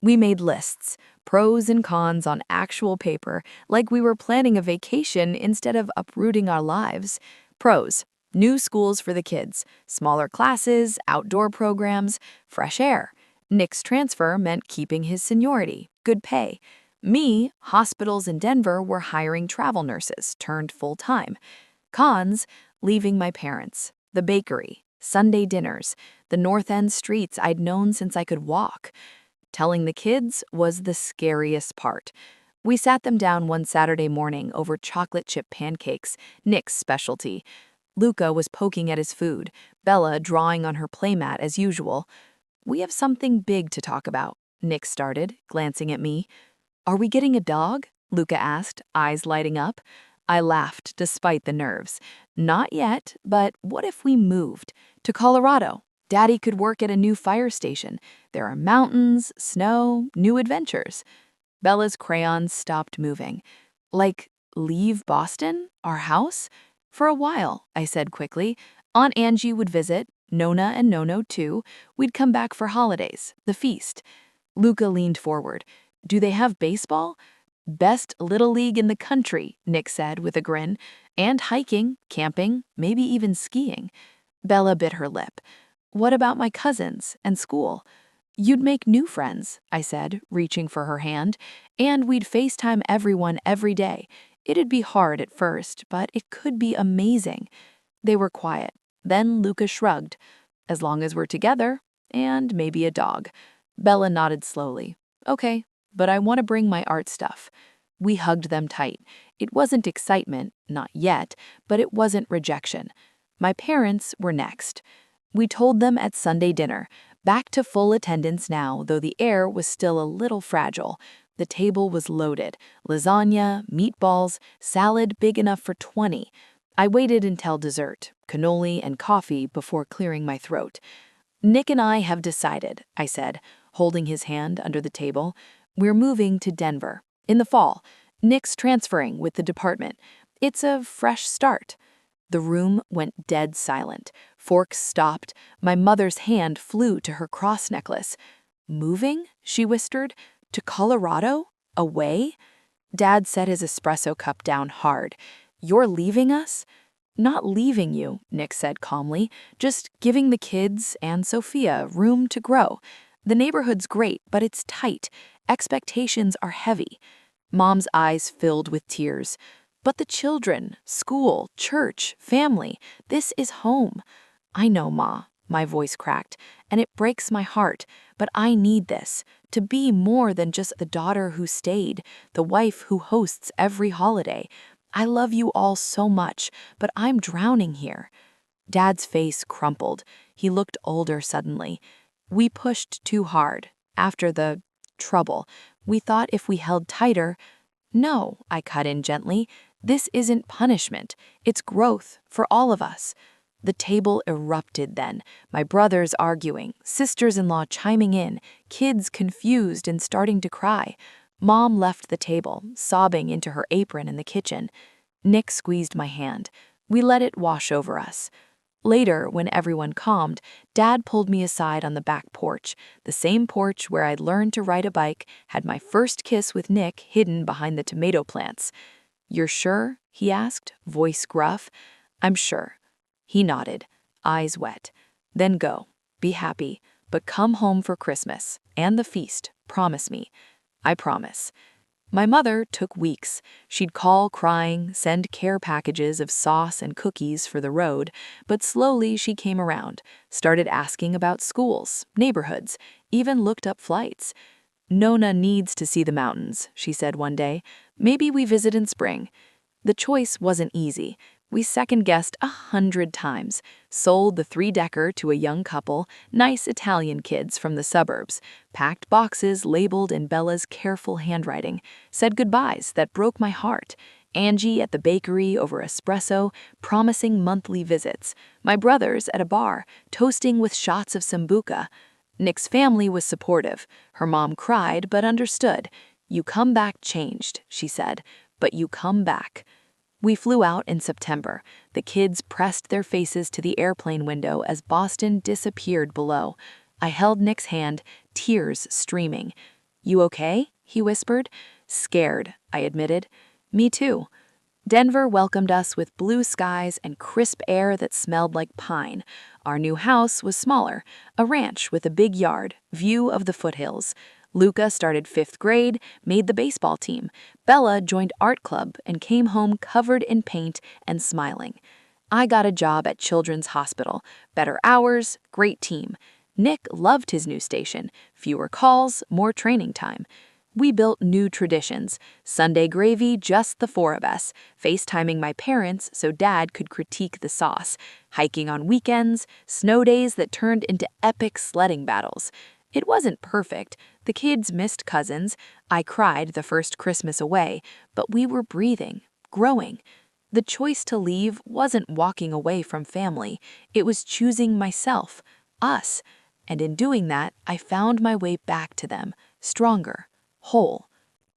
We made lists, pros and cons on actual paper, like we were planning a vacation instead of uprooting our lives. Pros: new schools for the kids, smaller classes, outdoor programs, fresh air. Nick's transfer meant keeping his seniority, good pay. Me, hospitals in Denver were hiring travel nurses, turned full-time. Cons: leaving my parents, the bakery, Sunday dinners, the North End streets I'd known since I could walk. Telling the kids was the scariest part. We sat them down one Saturday morning over chocolate chip pancakes, Nick's specialty. Luca was poking at his food, Bella drawing on her playmat as usual. "We have something big to talk about," Nick started, glancing at me. "Are we getting a dog?" Luca asked, eyes lighting up. I laughed despite the nerves. "Not yet, but what if we moved? To Colorado. Daddy could work at a new fire station. There are mountains, snow, new adventures." Bella's crayons stopped moving. "Like, leave Boston? Our house?" "For a while," I said quickly. "Aunt Angie would visit, Nona and Nono too. We'd come back for holidays, the feast." Luca leaned forward. "Do they have baseball?" Best little league in the country, Nick said with a grin. And hiking, camping, maybe even skiing. Bella bit her lip. What about my cousins and school? You'd make new friends, I said, reaching for her hand, and we'd FaceTime everyone every day. It'd be hard at first, but it could be amazing. They were quiet. Then Luca shrugged. As long as we're together, and maybe a dog. Bella nodded slowly. Okay, but I want to bring my art stuff. We hugged them tight. It wasn't excitement, not yet, but it wasn't rejection. My parents were next. We told them at Sunday dinner, back to full attendance now, though the air was still a little fragile. The table was loaded. Lasagna, meatballs, salad big enough for 20. I waited until dessert, cannoli and coffee before clearing my throat. Nick and I have decided, I said, holding his hand under the table. We're moving to Denver. In the fall. Nick's transferring with the department. It's a fresh start. The room went dead silent. Forks stopped. My mother's hand flew to her cross necklace. Moving? She whispered. To Colorado? Away? Dad set his espresso cup down hard. You're leaving us? Not leaving you, Nick said calmly, just giving the kids and Sophia room to grow. The neighborhood's great, but it's tight. Expectations are heavy. Mom's eyes filled with tears. But the children, school, church, family, this is home. I know, Ma, my voice cracked, and it breaks my heart, but I need this, to be more than just the daughter who stayed, the wife who hosts every holiday. I love you all so much, but I'm drowning here. Dad's face crumpled. He looked older suddenly. We pushed too hard. After the trouble, we thought if we held tighter. No, I cut in gently. This isn't punishment. It's growth for all of us. The table erupted then, my brothers arguing, sisters-in-law chiming in, kids confused and starting to cry. Mom left the table, sobbing into her apron in the kitchen. Nick squeezed my hand. We let it wash over us. Later, when everyone calmed, Dad pulled me aside on the back porch, the same porch where I'd learned to ride a bike, had my first kiss with Nick hidden behind the tomato plants. You're sure? He asked, voice gruff. I'm sure. He nodded, eyes wet. Then go. Be happy, but come home for Christmas and the feast. Promise me. I promise. My mother took weeks. She'd call crying, send care packages of sauce and cookies for the road, but slowly she came around, started asking about schools, neighborhoods, even looked up flights. Nona needs to see the mountains, she said one day. Maybe we visit in spring. The choice wasn't easy. We second-guessed 100 times, sold the 3-decker to a young couple, nice Italian kids from the suburbs, packed boxes labeled in Bella's careful handwriting, said goodbyes that broke my heart. Angie at the bakery over espresso, promising monthly visits. My brothers at a bar, toasting with shots of sambuca. Nick's family was supportive. Her mom cried but understood. You come back changed, she said, but you come back. We flew out in September. The kids pressed their faces to the airplane window as Boston disappeared below. I held Nick's hand, tears streaming. You okay? He whispered. Scared, I admitted. Me too. Denver welcomed us with blue skies and crisp air that smelled like pine. Our new house was smaller, a ranch with a big yard, view of the foothills. Luca started 5th grade, made the baseball team. Bella joined art club and came home covered in paint and smiling. I got a job at Children's Hospital. Better hours, great team. Nick loved his new station. Fewer calls, more training time. We built new traditions. Sunday gravy, just the 4 of us. FaceTiming my parents so Dad could critique the sauce. Hiking on weekends, snow days that turned into epic sledding battles. It wasn't perfect. The kids missed cousins. I cried the first Christmas away, but we were breathing, growing. The choice to leave wasn't walking away from family. It was choosing myself, us. And in doing that, I found my way back to them, stronger, whole.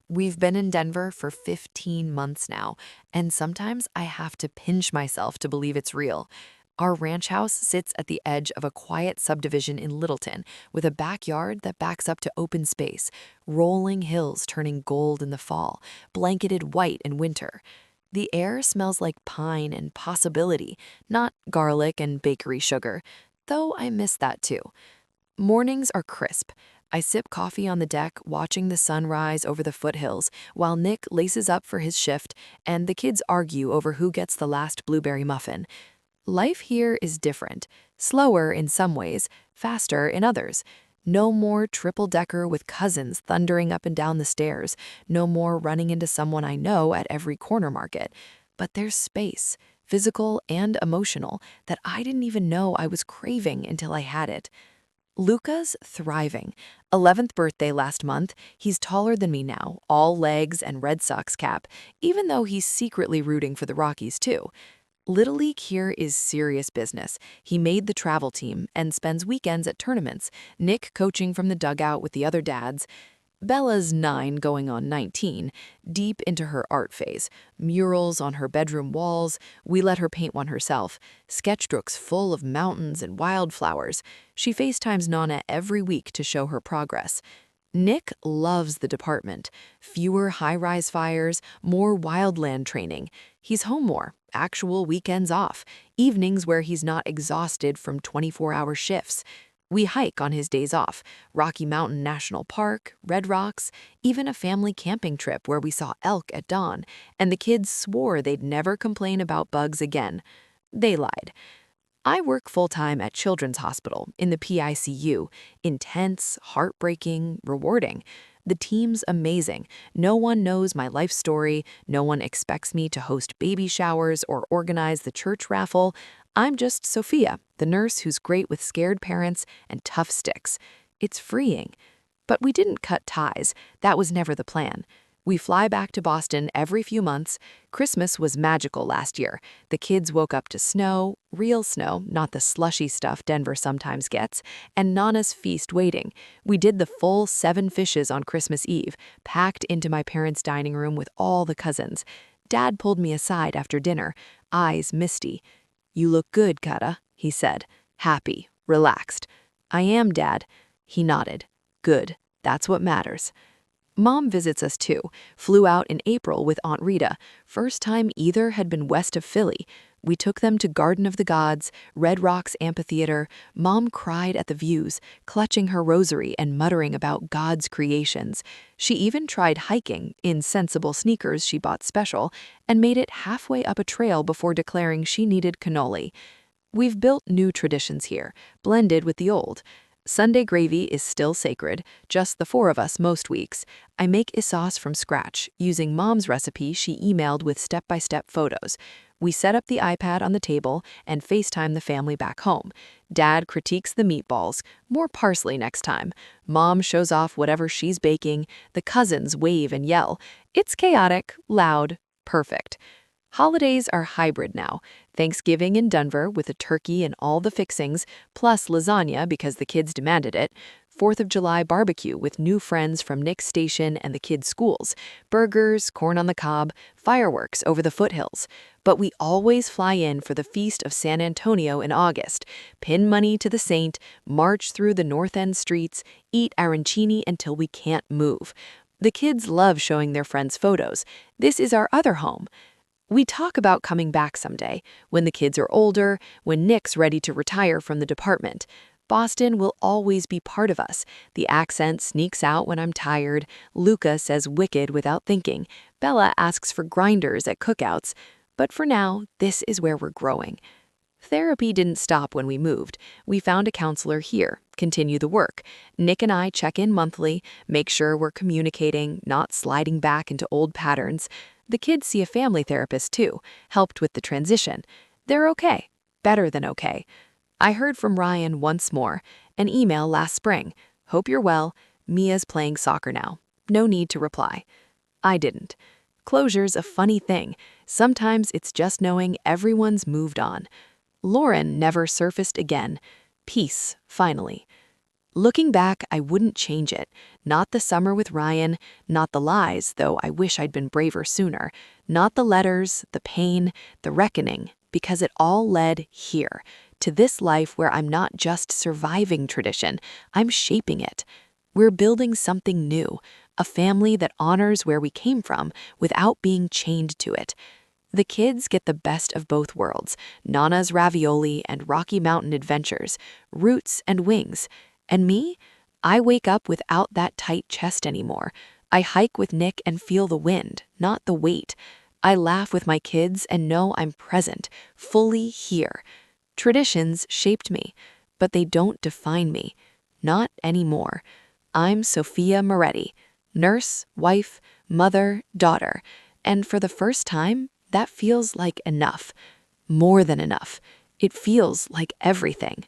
We've been in Denver for 15 months now, and sometimes I have to pinch myself to believe it's real. Our ranch house sits at the edge of a quiet subdivision in Littleton, with a backyard that backs up to open space, rolling hills turning gold in the fall, blanketed white in winter. The air smells like pine and possibility, not garlic and bakery sugar, though I miss that too. Mornings are crisp. I sip coffee on the deck, watching the sun rise over the foothills, while Nick laces up for his shift and the kids argue over who gets the last blueberry muffin. Life here is different, slower in some ways, faster in others. No more triple-decker with cousins thundering up and down the stairs, no more running into someone I know at every corner market. But there's space, physical and emotional, that I didn't even know I was craving until I had it. Luca's thriving. 11th birthday last month. He's taller than me now, all legs and Red Sox cap, even though he's secretly rooting for the Rockies too. Little League here is serious business. He made the travel team and spends weekends at tournaments, Nick coaching from the dugout with the other dads. Bella's 9 going on 19, deep into her art phase. Murals on her bedroom walls, we let her paint one herself. Sketchbooks full of mountains and wildflowers. She FaceTimes Nana every week to show her progress. Nick loves the department. Fewer high-rise fires, more wildland training. He's home more, actual weekends off, evenings where he's not exhausted from 24-hour shifts. We hike on his days off, Rocky Mountain National Park, Red Rocks, even a family camping trip where we saw elk at dawn, and the kids swore they'd never complain about bugs again. They lied. I work full-time at Children's Hospital in the PICU. Intense, heartbreaking, rewarding. The team's amazing. No one knows my life story. No one expects me to host baby showers or organize the church raffle. I'm just Sophia, the nurse who's great with scared parents and tough sticks. It's freeing. But we didn't cut ties. That was never the plan. We fly back to Boston every few months. Christmas was magical last year. The kids woke up to snow, real snow, not the slushy stuff Denver sometimes gets, and Nana's feast waiting. We did the full 7 fishes on Christmas Eve, packed into my parents' dining room with all the cousins. Dad pulled me aside after dinner, eyes misty. "You look good, Kata," he said, happy, relaxed. "I am, Dad." He nodded. "Good. That's what matters." Mom visits us too, flew out in April with Aunt Rita. First time either had been west of Philly. We took them to Garden of the Gods, Red Rocks Amphitheater. Mom cried at the views, clutching her rosary and muttering about God's creations. She even tried hiking, in sensible sneakers she bought special, and made it halfway up a trail before declaring she needed cannoli. We've built new traditions here, blended with the old. Sunday gravy is still sacred, just the 4 of us most weeks. I make a sauce from scratch, using Mom's recipe she emailed with step-by-step photos. We set up the iPad on the table and FaceTime the family back home. Dad critiques the meatballs, more parsley next time. Mom shows off whatever she's baking. The cousins wave and yell. It's chaotic, loud, perfect. Holidays are hybrid now. Thanksgiving in Denver with a turkey and all the fixings, plus lasagna because the kids demanded it. 4th of July barbecue with new friends from Nick's station and the kids' schools. Burgers, corn on the cob, fireworks over the foothills. But we always fly in for the Feast of San Antonio in August. Pin money to the saint, march through the North End streets, eat arancini until we can't move. The kids love showing their friends photos. This is our other home. We talk about coming back someday, when the kids are older, when Nick's ready to retire from the department. Boston will always be part of us. The accent sneaks out when I'm tired. Luca says wicked without thinking. Bella asks for grinders at cookouts. But for now, this is where we're growing. Therapy didn't stop when we moved. We found a counselor here, continue the work. Nick and I check in monthly, make sure we're communicating, not sliding back into old patterns. The kids see a family therapist too, helped with the transition. They're okay, better than okay. I heard from Ryan once more, an email last spring. Hope you're well. Mia's playing soccer now. No need to reply. I didn't. Closure's a funny thing. Sometimes it's just knowing everyone's moved on. Lauren never surfaced again. Peace, finally. Looking back, I wouldn't change it. Not the summer with Ryan, not the lies, though I wish I'd been braver sooner. Not the letters, the pain, the reckoning. because it all led here, to this life where I'm not just surviving tradition, I'm shaping it. We're building something new, a family that honors where we came from without being chained to it. The kids get the best of both worlds, Nana's ravioli and Rocky Mountain adventures, roots and wings. And me? I wake up without that tight chest anymore. I hike with Nick and feel the wind, not the weight. I laugh with my kids and know I'm present, fully here. Traditions shaped me, but they don't define me. Not anymore. I'm Sophia Moretti, nurse, wife, mother, daughter, and for the first time, that feels like enough. More than enough. It feels like everything.